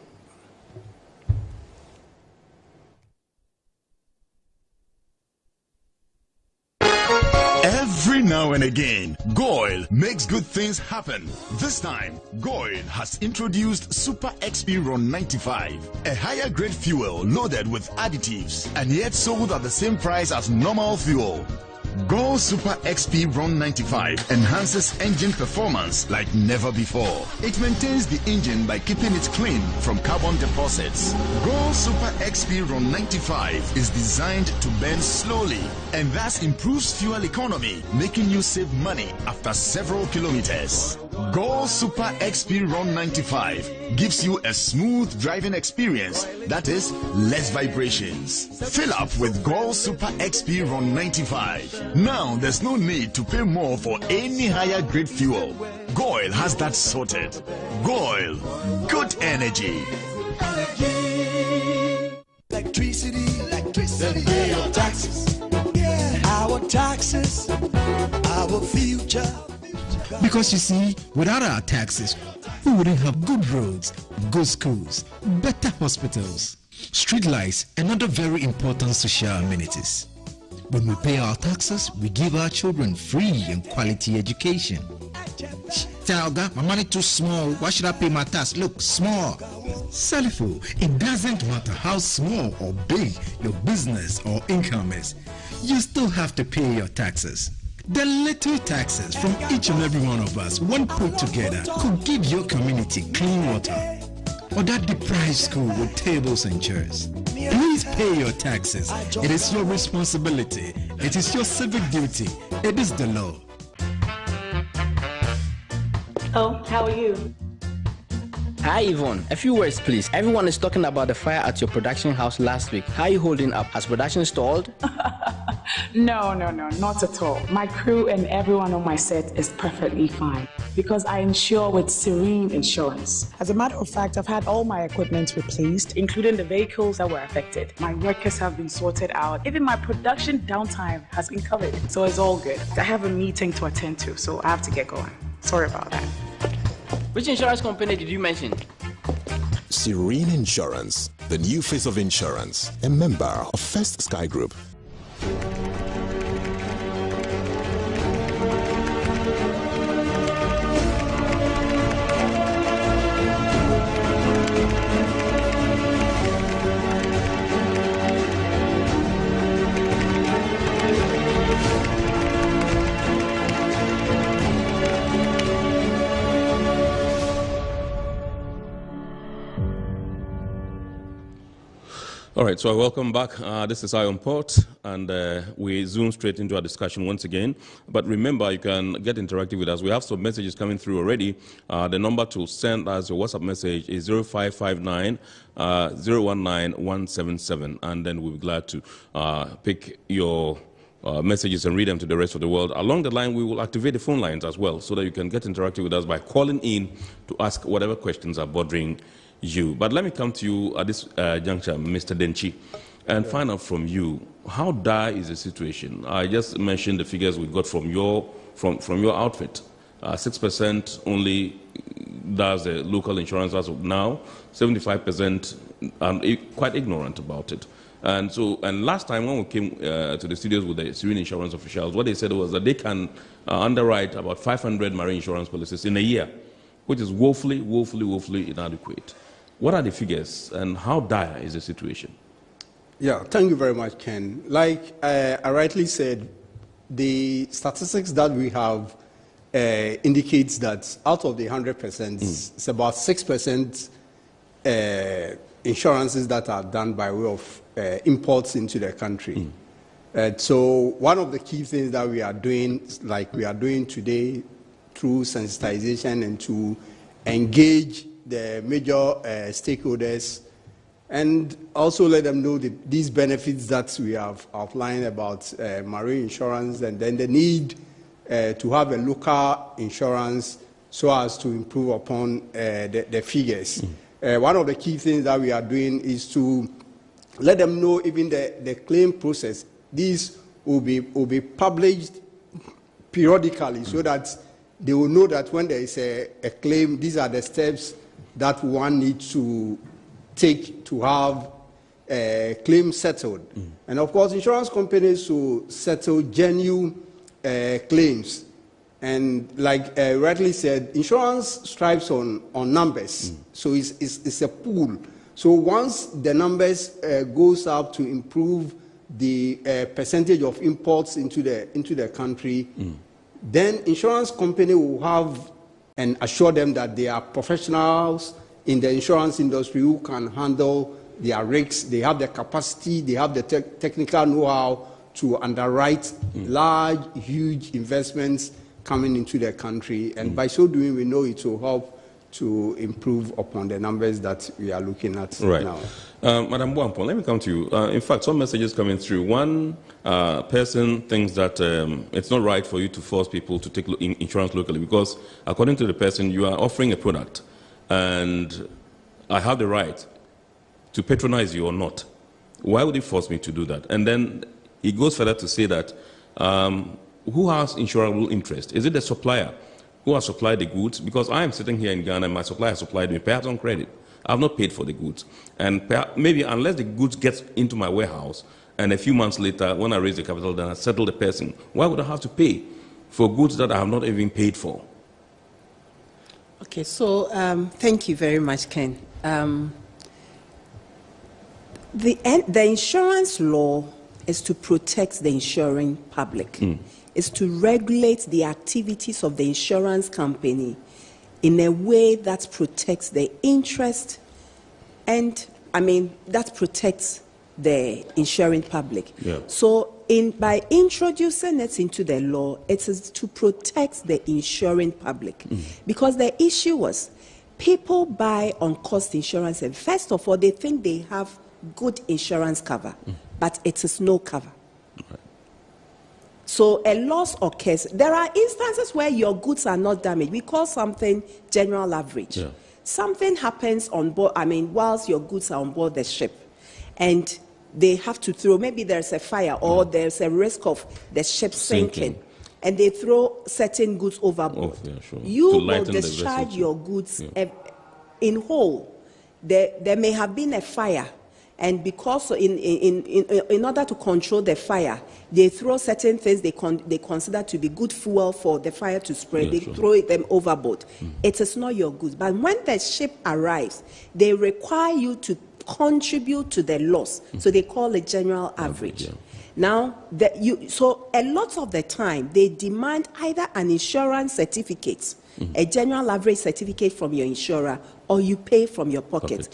Every now and again, Goil makes good things happen. This time, Goil has introduced Super XP Ron 95, a higher grade fuel loaded with additives and yet sold at the same price as normal fuel. Goil Super XP Ron 95 enhances engine performance like never before. It maintains the engine by keeping it clean from carbon deposits. Goil Super XP Ron 95 is designed to burn slowly and thus improves fuel economy, making you save money after several kilometers. Goil Super XP Ron 95 gives you a smooth driving experience, that is, less vibrations. Fill up with Goil Super XP Ron 95. Now there's no need to pay more for any higher grade fuel. Goil has that sorted. Goil, good energy. Electricity, then pay your taxes. Our taxes, our future. Because you see, without our taxes, we wouldn't have good roads, good schools, better hospitals, street lights, and other very important social amenities. When we pay our taxes, we give our children free and quality education. Talga, my money too small. Why should I pay my tax? Look, small. Salifo, it doesn't matter how small or big your business or income is. You still have to pay your taxes. The little taxes from each and every one of us, when put together, could give your community clean water, or that deprived school with tables and chairs. Please pay your taxes. It is your responsibility. It is your civic duty. It is the law. Oh, how are you? Hi Yvonne, a few words please. Everyone is talking about the fire at your production house last week. How are you holding up? Has production stalled? No, not at all. My crew and everyone on my set is perfectly fine because I insure with Serene Insurance. As a matter of fact, I've had all my equipment replaced, including the vehicles that were affected. My workers have been sorted out. Even my production downtime has been covered. So it's all good. I have a meeting to attend to, so I have to get going. Sorry about that. Which insurance company did you mention? Serene Insurance, the new face of insurance, a member of First Sky Group. All right, so welcome back. This is Ion Port, and we zoom straight into our discussion once again. But remember, you can get interactive with us. We have some messages coming through already. The number to send us your WhatsApp message is 0559 019 177, and then we'll be glad to pick your messages and read them to the rest of the world. Along the line, we will activate the phone lines as well, so that you can get interactive with us by calling in to ask whatever questions are bothering you. But let me come to you at this juncture, Mr. Denchi, and find out from you, how dire is the situation? I just mentioned the figures we got from your outfit. 6% only does the local insurance as of now. 75% are quite ignorant about it. And last time when we came to the studios with the Serene Insurance officials, what they said was that they can underwrite about 500 marine insurance policies in a year, which is woefully inadequate. What are the figures, and how dire is the situation? Yeah, thank you very much, Ken. Like I rightly said, the statistics that we have indicates that out of the 100%, it's about 6% insurances that are done by way of imports into the country. So one of the key things that we are doing, like we are doing today, through sensitization and to engage the major stakeholders and also let them know these benefits that we have outlined about marine insurance, and then the need to have a local insurance so as to improve upon the figures. One of the key things that we are doing is to let them know even the claim process. These will be published periodically so that they will know that when there is a claim, these are the steps that one needs to take to have a claim settled. And of course, insurance companies will settle genuine claims. And like rightly said, insurance strives on numbers. So it's a pool. So once the numbers goes up to improve the percentage of imports into the country, then insurance company will have and assure them that they are professionals in the insurance industry who can handle their risks. They have the capacity, they have the technical know-how to underwrite large, huge investments coming into the country. And by so doing, we know it will help to improve upon the numbers that we are looking at now. Madam Buampon, let me come to you. In fact, some messages coming through. One person thinks that it's not right for you to force people to take insurance locally because, according to the person, you are offering a product, and I have the right to patronize you or not. Why would he force me to do that? And then he goes further to say that who has insurable interest? Is it the supplier who has supplied the goods? Because I am sitting here in Ghana and my supplier supplied me, perhaps on credit. I have not paid for the goods. And maybe unless the goods get into my warehouse and a few months later, when I raise the capital, then I settle the person, why would I have to pay for goods that I have not even paid for? Okay, so thank you very much, Ken. The insurance law is to protect the insuring public. Is to regulate the activities of the insurance company in a way that protects the interest and, that protects the insuring public. So by introducing it into the law, it is to protect the insuring public. Because the issue was, people buy on-cost insurance, and first of all, they think they have good insurance cover, but it is no cover. So a loss occurs. There are instances where your goods are not damaged. We call something general average. Something happens on board, whilst your goods are on board the ship, and they have to throw, maybe there's a fire or there's a risk of the ship sinking, and they throw certain goods overboard. You will discharge your goods in whole. There may have been a fire, and because in order to control the fire, they throw certain things they consider to be good fuel for the fire to spread. They throw them overboard. It is not your goods. But when the ship arrives, they require you to contribute to the loss. So they call it general average. Now, so a lot of the time, they demand either an insurance certificate, a general average certificate from your insurer, or you pay from your pocket.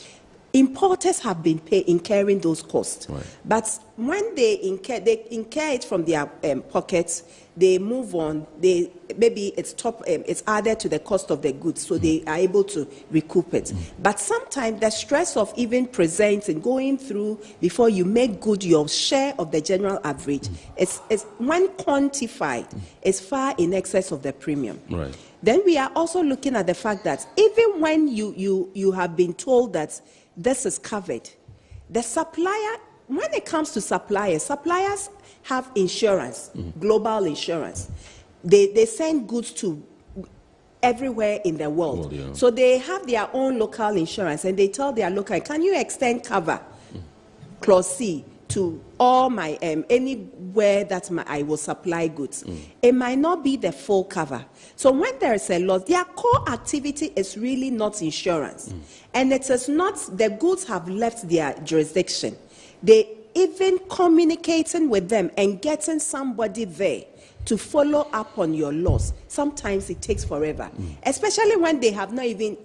Importers have been incurring those costs, but when they incur it from their pockets. They move on. Maybe it's added to the cost of the goods, so they are able to recoup it. But sometimes the stress of even presenting, going through before you make good your share of the general average, is when quantified, is far in excess of the premium. Right. Then we are also looking at the fact that even when you have been told that this is covered, the supplier, when it comes to suppliers have insurance, global insurance. They send goods to everywhere in the world. So they have their own local insurance, and they tell their local, can you extend cover, clause C, to all my, anywhere that I will supply goods. It might not be the full cover. So when there is a loss, their core activity is really not insurance. And it is not, the goods have left their jurisdiction. They even communicating with them and getting somebody there to follow up on your loss, sometimes it takes forever, especially when they have not even,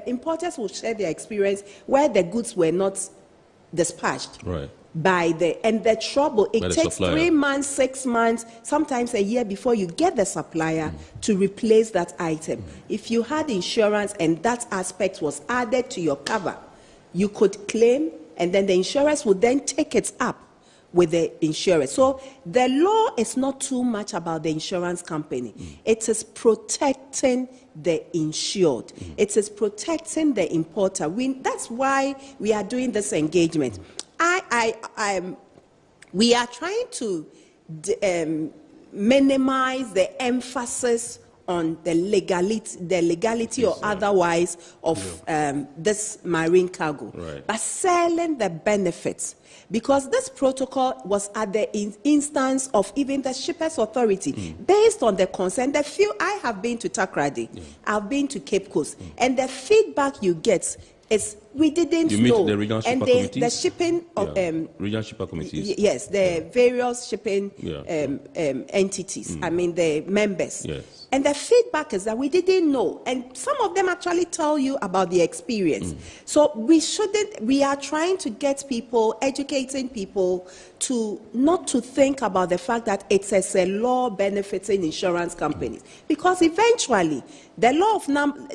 importers will share their experience where the goods were not dispatched by the trouble. It takes 3 months, 6 months, sometimes a year before you get the supplier to replace that item. If you had insurance and that aspect was added to your cover, you could claim, and then the insurance would then take it up with the insurance. So the law is not too much about the insurance company. It is protecting the insured. It is protecting the importer. That's why we are doing this engagement. We are trying to minimize the emphasis on the legality or otherwise of this marine cargo, but selling the benefits. Because this protocol was at the instance of even the Shippers Authority, based on the concern. The few I have been to Takoradi, I've been to Cape Coast, and the feedback you get is we didn't know. The regional shipper and committees? The shipping of regional shipper committees. Yes, the various shipping entities. I mean the members. Yes. And the feedback is that we didn't know. And some of them actually tell you about the experience. So we are trying to get people, educating people to not to think about the fact that it's a law benefiting insurance companies. Because eventually, the law of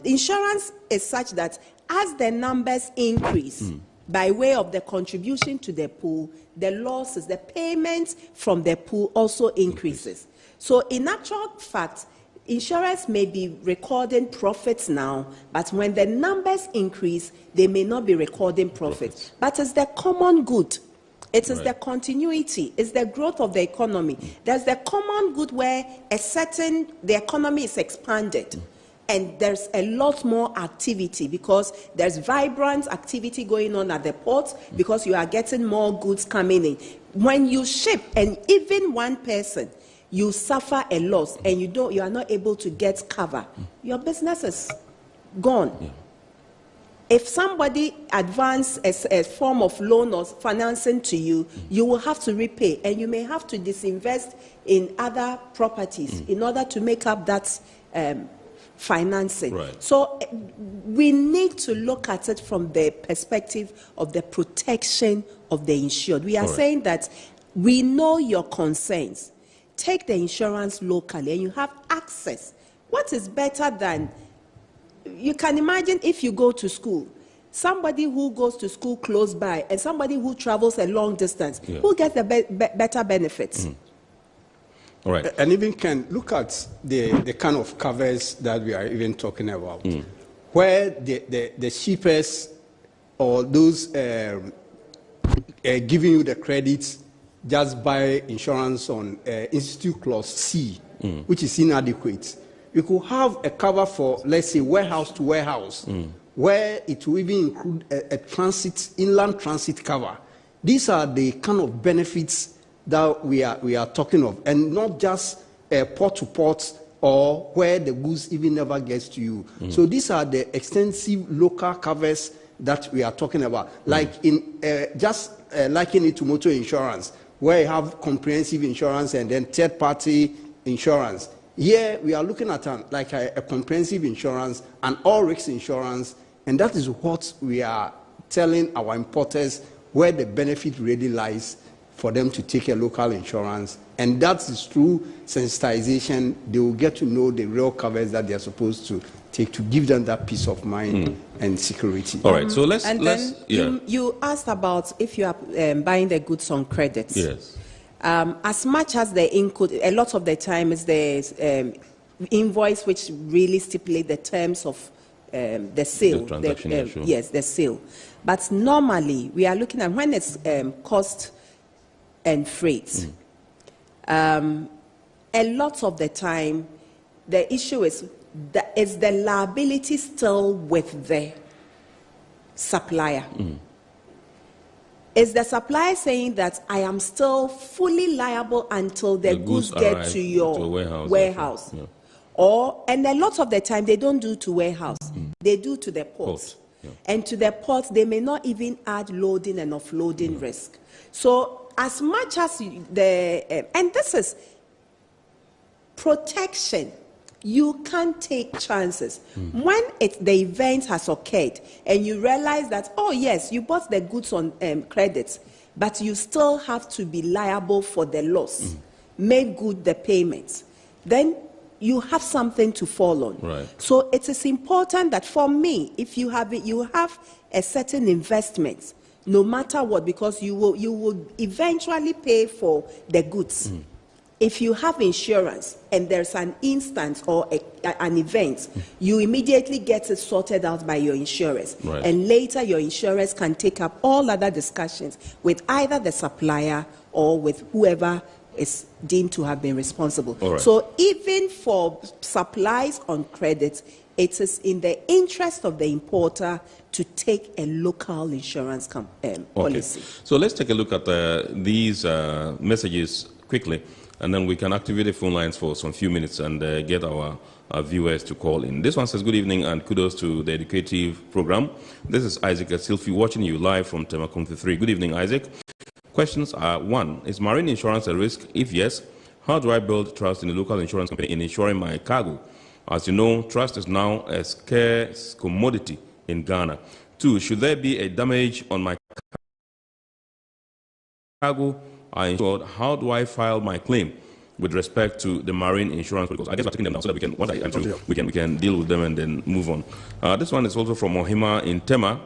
insurance is such that as the numbers increase, by way of the contribution to the pool, the losses, the payments from the pool also increases. So in actual fact, insurers may be recording profits now, but when the numbers increase, they may not be recording profits. But it's the common good. It is the continuity. It's the growth of the economy. There's the common good where the economy is expanded. And there's a lot more activity because there's vibrant activity going on at the ports because you are getting more goods coming in. When you ship, and even one person, you suffer a loss and you are not able to get cover, your business is gone. If somebody advances a form of loan or financing to you, you will have to repay, and you may have to disinvest in other properties in order to make up that financing. So we need to look at it from the perspective of the protection of the insured. We are saying that we know your concerns. Take the insurance locally and you have access. What is better than, you can imagine if you go to school, somebody who goes to school close by and somebody who travels a long distance, who gets the better benefits? All right. And even can look at the kind of covers that we are even talking about, where the shippers or those giving you the credits just buy insurance on Institute Clause C, which is inadequate. You could have a cover for, let's say, warehouse to warehouse, where it will even include a inland transit cover. These are the kind of benefits that we are talking of, and not just port to port or where the goods even never gets to you. So these are the extensive local covers that we are talking about, like in just liken it to motor insurance, where you have comprehensive insurance and then third-party insurance. Here we are looking at a comprehensive insurance, an all-risk insurance, and that is what we are telling our importers where the benefit really lies for them to take a local insurance. And that is through sensitization. They will get to know the real covers that they are supposed to take to give them that peace of mind and security. All right, so let's... You asked about if you are buying the goods on credit. Yes. As much as the include, a lot of the time is the invoice which really stipulate the terms of the sale. The transaction, sure. Yes, the sale. But normally, we are looking at when it's cost and freight. A lot of the time, the issue is the liability still with the supplier? Is the supplier saying that I am still fully liable until the goods get to your warehouse? Yeah. And a lot of the time, they don't do to warehouse. They do to the port. Yeah. And to the port, they may not even add loading and offloading risk. So as much as and this is protection, you can't take chances. When the event has occurred and you realize that, oh yes, you bought the goods on credit, but you still have to be liable for the loss, make good the payments, then you have something to fall on. Right. So it is important that for me, if you have a certain investment, no matter what, because you will eventually pay for the goods. If you have insurance and there's an instance or an event, you immediately get it sorted out by your insurers. Right. And later your insurers can take up all other discussions with either the supplier or with whoever is deemed to have been responsible. Right. So even for supplies on credit, it is in the interest of the importer to take a local insurance policy. So let's take a look at these messages quickly, and then we can activate the phone lines for some few minutes and get our viewers to call in. This one says, good evening and kudos to the educative program. This is Isaac Asilfi watching you live from Temakumthi 3. Good evening, Isaac. Questions are, 1, is marine insurance a risk? If yes, how do I build trust in the local insurance company in insuring my cargo? As you know, trust is now a scarce commodity in Ghana. 2, should there be a damage on my cargo I insured, how do I file my claim with respect to the marine insurance? Because I guess we're taking them now so that we can, once I'm through, we can deal with them and then move on. This one is also from Ohima in Tema.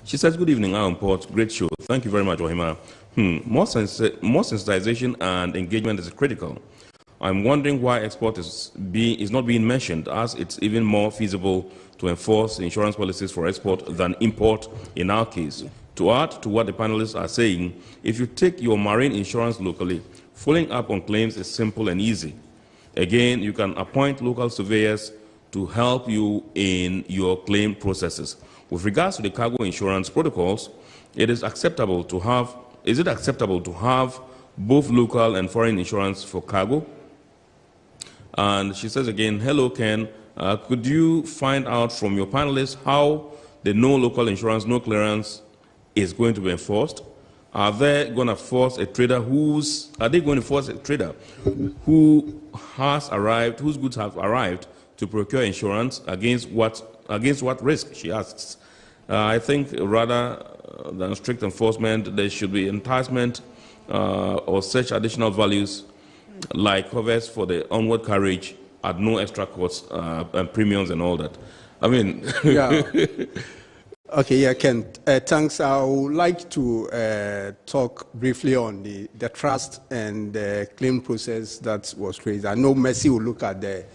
She says, good evening, I import. Great show. Thank you very much, Ohima. More sensitization and engagement is critical. I'm wondering why export is not being mentioned, as it's even more feasible to enforce insurance policies for export than import in our case. To add to what the panelists are saying, if you take your marine insurance locally, following up on claims is simple and easy. Again, you can appoint local surveyors to help you in your claim processes. With regards to the cargo insurance protocols, is it acceptable to have both local and foreign insurance for cargo? And she says again, hello Ken, could you find out from your panelists how the no local insurance, no clearance is going to be enforced? Are they going to force a trader who has arrived, whose goods have arrived to procure insurance against what risk, she asks. I think rather than strict enforcement, there should be enticement or such additional values like covers for the onward carriage at no extra costs and premiums and all that. I mean... Yeah. Okay, yeah, Ken, thanks. I would like to talk briefly on the trust and the claim process that was raised. I know Mercy will look at the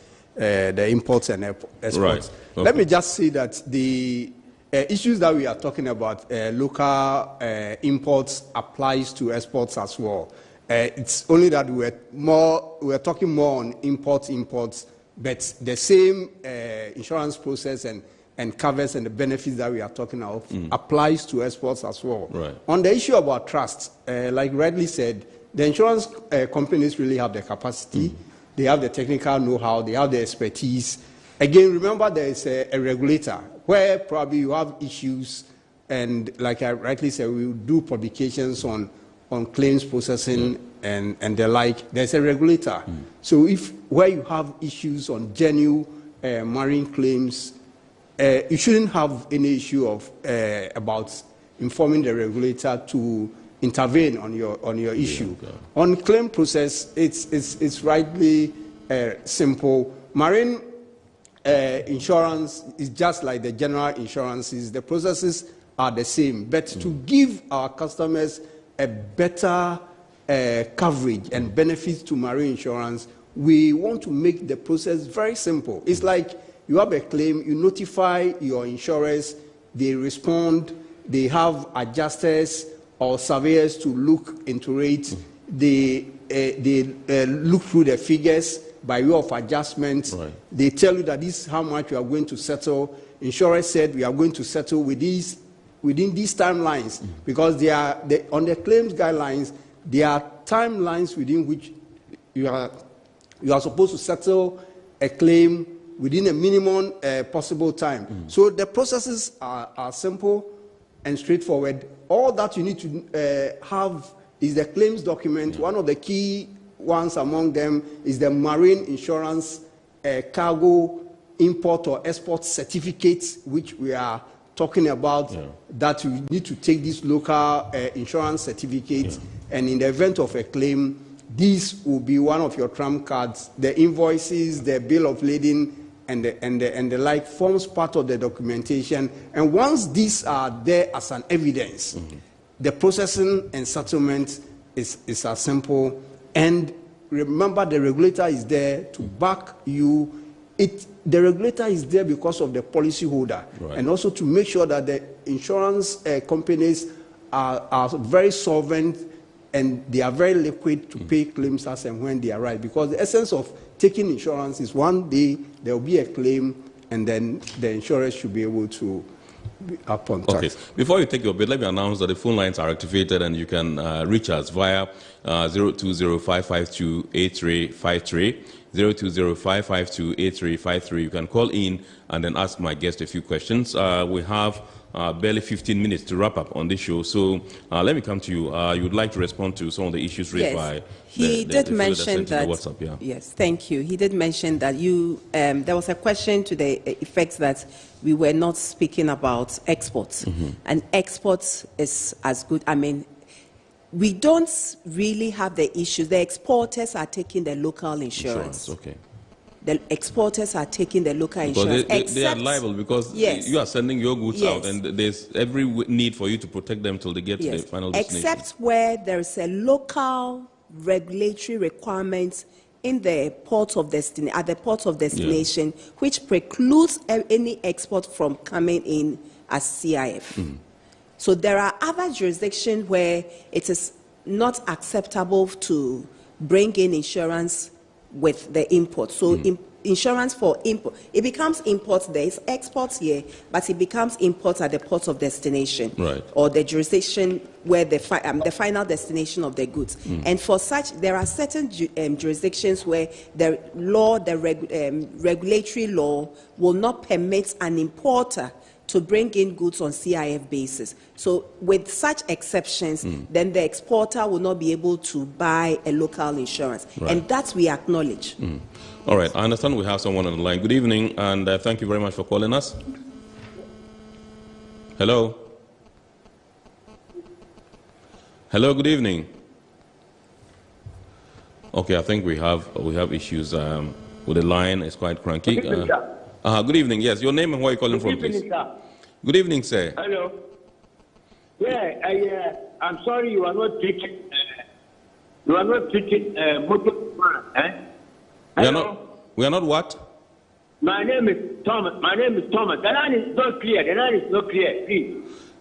imports and exports. Right. Okay. Let me just say that the issues that we are talking about, local imports applies to exports as well. It's only that we're talking more on imports, but the same insurance process and covers and the benefits that we are talking of applies to exports as well. Right. On the issue about trust, like rightly said, the insurance companies really have the capacity, they have the technical know-how, they have the expertise. Again, remember there is a regulator where probably you have issues, and like I rightly said, we will do publications on claims processing and the like. There's a regulator. So where you have issues on genuine marine claims, you shouldn't have any issue of about informing the regulator to intervene on your issue. Yeah, okay. On claim process, it's rightly simple. Marine insurance is just like the general insurances. The processes are the same, but to give our customers a better coverage and benefits to marine insurance, we want to make the process very simple. It's like you have a claim, you notify your insurers, they respond, they have adjusters or surveyors to look into it. They look through the figures by way of adjustments. Right. They tell you that this is how much you are going to settle. Insurers said we are going to settle within these timelines, because on the claims guidelines, there are timelines within which you are supposed to settle a claim within a minimum possible time. So the processes are simple and straightforward. All that you need to have is the claims document. One of the key ones among them is the marine insurance cargo import or export certificates, which we are talking about, that you need to take this local insurance certificate, and in the event of a claim, this will be one of your trump cards. The invoices, the bill of lading, and the like forms part of the documentation. And once these are there as an evidence, the processing and settlement is as simple. And remember, the regulator is there to back you. The regulator is there because of the policyholder, and also to make sure that the insurance companies are very solvent and they are very liquid to pay claims as and when they arise. Because the essence of taking insurance is one day there will be a claim, and then the insurers should be able to be up on tax. Okay. Before you take your bid, let me announce that the phone lines are activated, and you can reach us via 020-552-8353. 020-552-8353. You can call in and then ask my guest a few questions. We have barely 15 minutes to wrap up on this show. So let me come to you. You would like to respond to some of the issues raised by he did mention that. WhatsApp, yeah. Yes, thank you. He did mention that there was a question to the effect that we were not speaking about exports, and exports is as good. I mean, we don't really have the issue. The exporters are taking the local insurance. Okay. The exporters are taking the local insurance. They are liable because you are sending your goods out, and there's every need for you to protect them till they get to the final destination. Except where there is a local regulatory requirement in the port of at the port of destination, which precludes any export from coming in as CIF. So there are other jurisdictions where it is not acceptable to bring in insurance with the import. So insurance for import, it becomes import there. It's exports here, but it becomes import at the port of destination, or the jurisdiction where the final destination of the goods. And for such, there are certain jurisdictions where the law, the regulatory law, will not permit an importer to bring in goods on CIF basis. So with such exceptions, then the exporter will not be able to buy a local insurance. And that we acknowledge. All right, I understand we have someone on the line. Good evening, and thank you very much for calling us. Hello? Hello, good evening. Okay, I think we have issues with the line. It's quite cranky. Good evening. Yes, your name and where you're calling from, please. Good evening, sir. Hello. Yeah, I'm sorry you are not teaching. Motor. We are not what? My name is Thomas. The line is not clear. Please.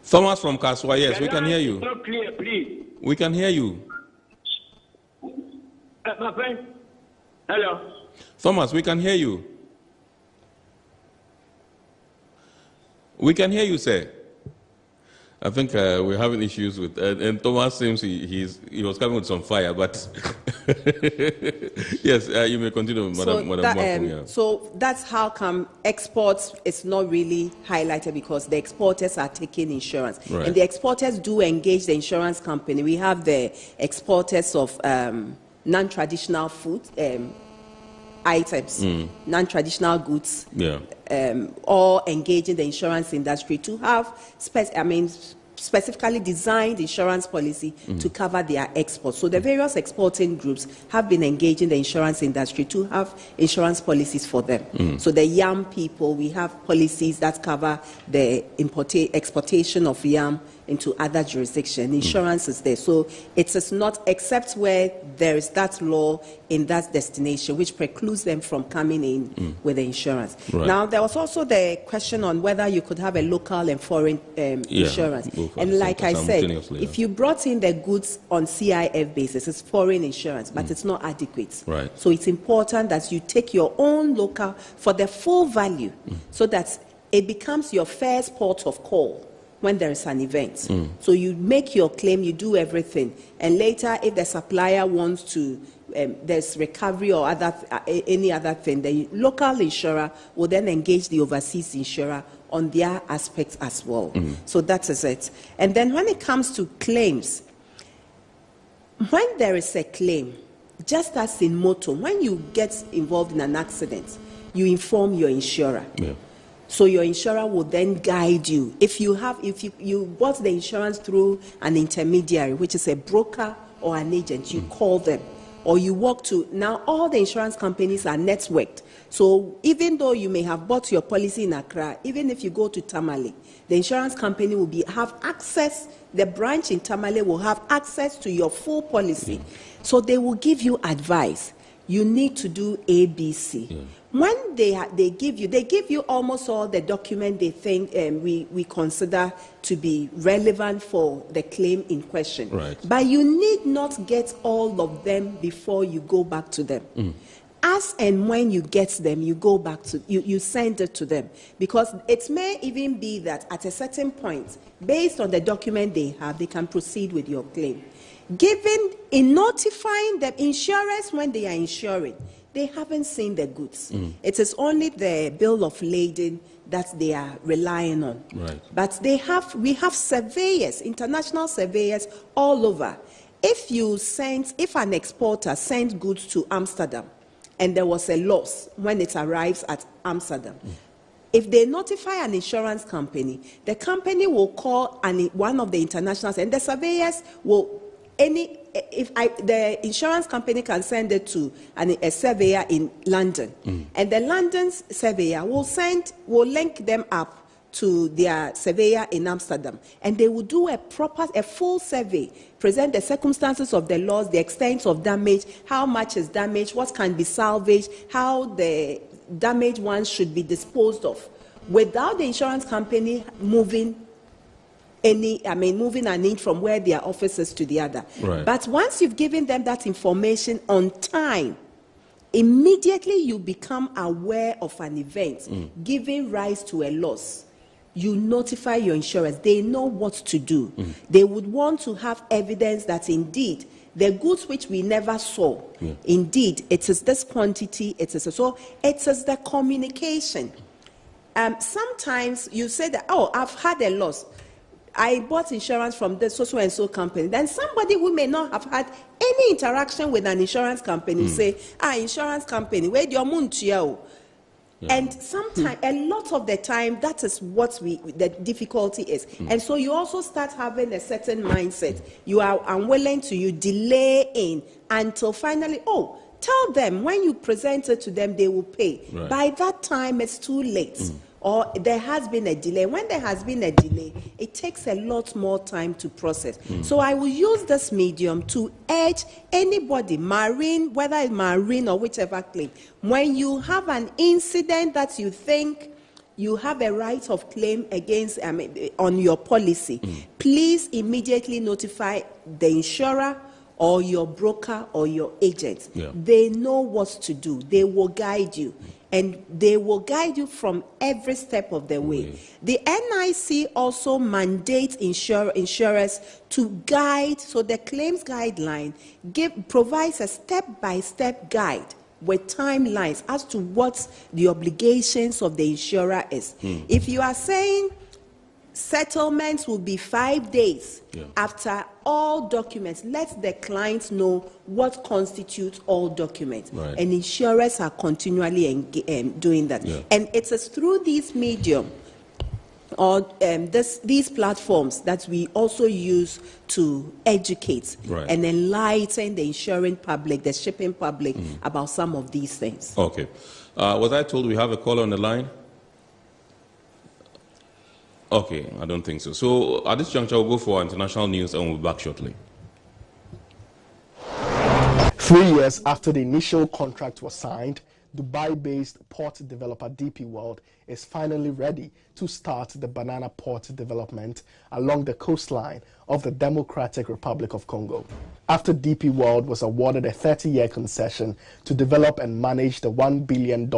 Thomas from Kaswa. Yes, we can hear you. Not clear, please. We can hear you. My friend. Hello. Thomas, we can hear you. We can hear you, sir. I think we're having issues with, and Thomas seems he was coming with some fire, but yes, you may continue, Madam. So that's how come exports is not really highlighted, because the exporters are taking insurance, and the exporters do engage the insurance company. We have the exporters of non-traditional food, items, non-traditional goods, Yeah. or engage in the insurance industry to have, specifically designed insurance policy to cover their exports. So the various exporting groups have been engaged in the insurance industry to have insurance policies for them. So the yam people, we have policies that cover the exportation of yam into other jurisdictions. Insurance is there. So it is not, except where there is that law in that destination, which precludes them from coming in with the insurance. Right. Now, there was also the question on whether you could have a local and foreign insurance. And like I said, if you brought in the goods on CIF basis, it's foreign insurance, but it's not adequate. Right. So it's important that you take your own local for the full value so that it becomes your first port of call when there is an event. So you make your claim, you do everything, and later if the supplier wants to, there's recovery or any other thing, the local insurer will then engage the overseas insurer on their aspects as well. So that is it. And then when it comes to claims, when there is a claim, just as in motor, when you get involved in an accident, you inform your insurer. Yeah. So your insurer will then guide you. If you bought the insurance through an intermediary, which is a broker or an agent, you call them. Or you walk to, now all the insurance companies are networked. So even though you may have bought your policy in Accra, even if you go to Tamale, the insurance company will have access, the branch in Tamale will have access to your full policy. So they will give you advice. You need to do ABC. When they give you almost all the document they think we consider to be relevant for the claim in question. Right. But you need not get all of them before you go back to them. As and when you get them, you go back to, you send it to them. Because it may even be that at a certain point, based on the document they have, they can proceed with your claim. Given in notifying the insurers when they are insuring, they haven't seen the goods. It is only the bill of lading that they are relying on. Right. But we have surveyors, international surveyors all over. If an exporter sent goods to Amsterdam and there was a loss when it arrives at Amsterdam, if they notify an insurance company, the company will call one of the internationals, and the surveyors will the insurance company can send it to a surveyor in London, and the London surveyor will link them up to their surveyor in Amsterdam, and they will do a full survey, present the circumstances of the loss, the extent of damage, how much is damaged, what can be salvaged, how the damaged ones should be disposed of, without the insurance company moving an inch from where their office is to the other. Right. But once you've given them that information on time, immediately you become aware of an event giving rise to a loss. You notify your insurers. They know what to do. They would want to have evidence that indeed the goods which we never saw, indeed it is this quantity, it is the communication. Sometimes you say that, I've had a loss. I bought insurance from this so-and-so company. Then somebody who may not have had any interaction with an insurance company say, insurance company, where your munchiao. And sometimes, a lot of the time, that is what the difficulty is. And so you also start having a certain mindset. You are unwilling to, you delay in until finally, tell them when you present it to them, they will pay. Right. By that time, it's too late. Or there has been a delay. When there has been a delay, it takes a lot more time to process. So I will use this medium to urge anybody, marine, whether it's marine or whichever claim, when you have an incident that you think you have a right of claim against on your policy, please immediately notify the insurer or your broker or your agent. They know what to do. They will guide you. And they will guide you from every step of the way. The NIC also mandates insurers to guide, so the claims guideline provides a step-by-step guide with timelines as to what the obligations of the insurer is. If you are saying Settlements will be 5 days after all documents. Let the client know what constitutes all documents. Right. And insurers are continually doing that. Yeah. And it is through this medium or these platforms that we also use to educate and enlighten the insuring public, the shipping public about some of these things. Okay. Was I told we have a caller on the line? Okay, I don't think so. So at this juncture, we'll go for international news and we'll be back shortly. 3 years after the initial contract was signed, Dubai-based port developer DP World is finally ready to start the banana port development along the coastline of the Democratic Republic of Congo. After DP World was awarded a 30-year concession to develop and manage the $1 billion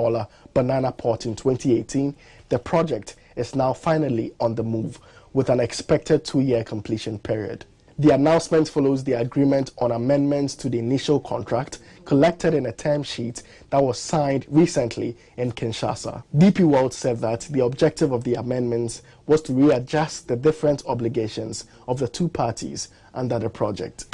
banana port in 2018, the project is now finally on the move with an expected 2-year completion period. The announcement follows the agreement on amendments to the initial contract collected in a term sheet that was signed recently in Kinshasa. DP World said that the objective of the amendments was to readjust the different obligations of the two parties under the project.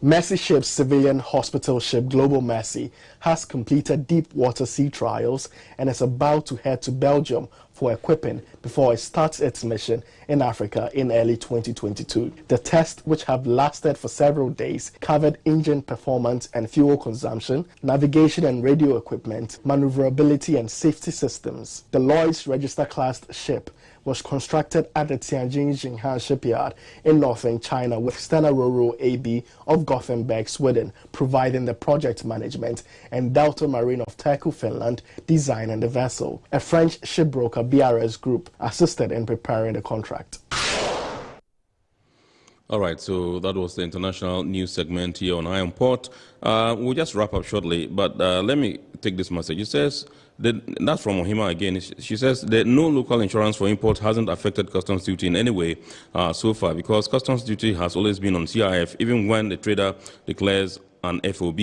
Mercy Ship's civilian hospital ship Global Mercy has completed deep water sea trials and is about to head to Belgium for equipping before it starts its mission in Africa in early 2022. The tests, which have lasted for several days, covered engine performance and fuel consumption, navigation and radio equipment, maneuverability and safety systems. The Lloyd's Register-class ship was constructed at the Tianjin Jinhan shipyard in northern China with Stena RoRo AB of Gothenburg, Sweden, providing the project management, and Delta Marine of Turku, Finland, designing the vessel. A French shipbroker, BRS Group, assisted in preparing the contract. All right, so that was the international news segment here on Iron Port. We'll just wrap up shortly, but let me take this message. It says, that's from Ohima again. She says that no local insurance for import hasn't affected customs duty in any way so far, because customs duty has always been on CIF, even when the trader declares an FOB.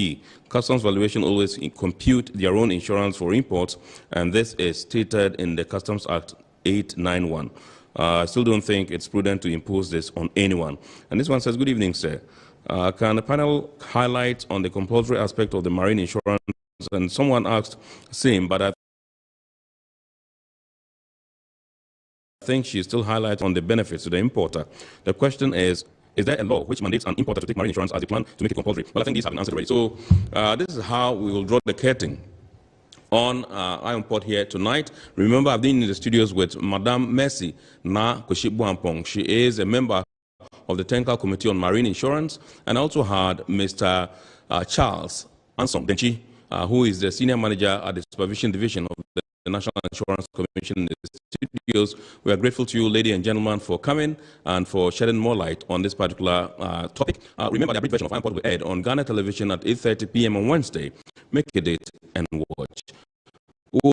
Customs valuation always compute their own insurance for imports, and this is stated in the Customs Act 891. I still don't think it's prudent to impose this on anyone. And this one says, good evening, sir. Can the panel highlight on the compulsory aspect of the marine insurance? And someone asked, same, but I think she still highlights on the benefits to the importer. The question is there a law which mandates an importer to take marine insurance as they plan to make it compulsory? Well, I think these have been answered already. So this is how we will draw the curtain on Iron Port here tonight. Remember, I've been in the studios with Madame Mercy Na Koshibwampong. She is a member of the Technical Committee on Marine Insurance, and also had Mr. Charles Anson Denchi, who is the Senior Manager at the Supervision Division of the National Insurance Commission in the studios. We are grateful to you, ladies and gentlemen, for coming and for shedding more light on this particular topic. Remember, the abridged version of Iron Port will air on Ghana Television at 8:30 p.m. on Wednesday. Make a date and watch. We'll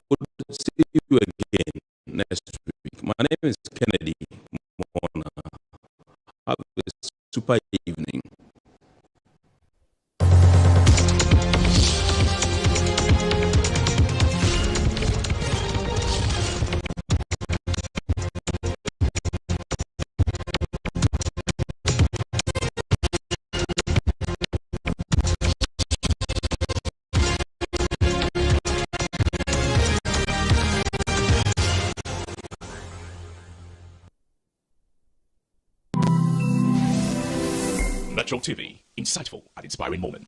see you again next week. My name is Kennedy Mona. Have a super evening. Metro TV, insightful and inspiring moment.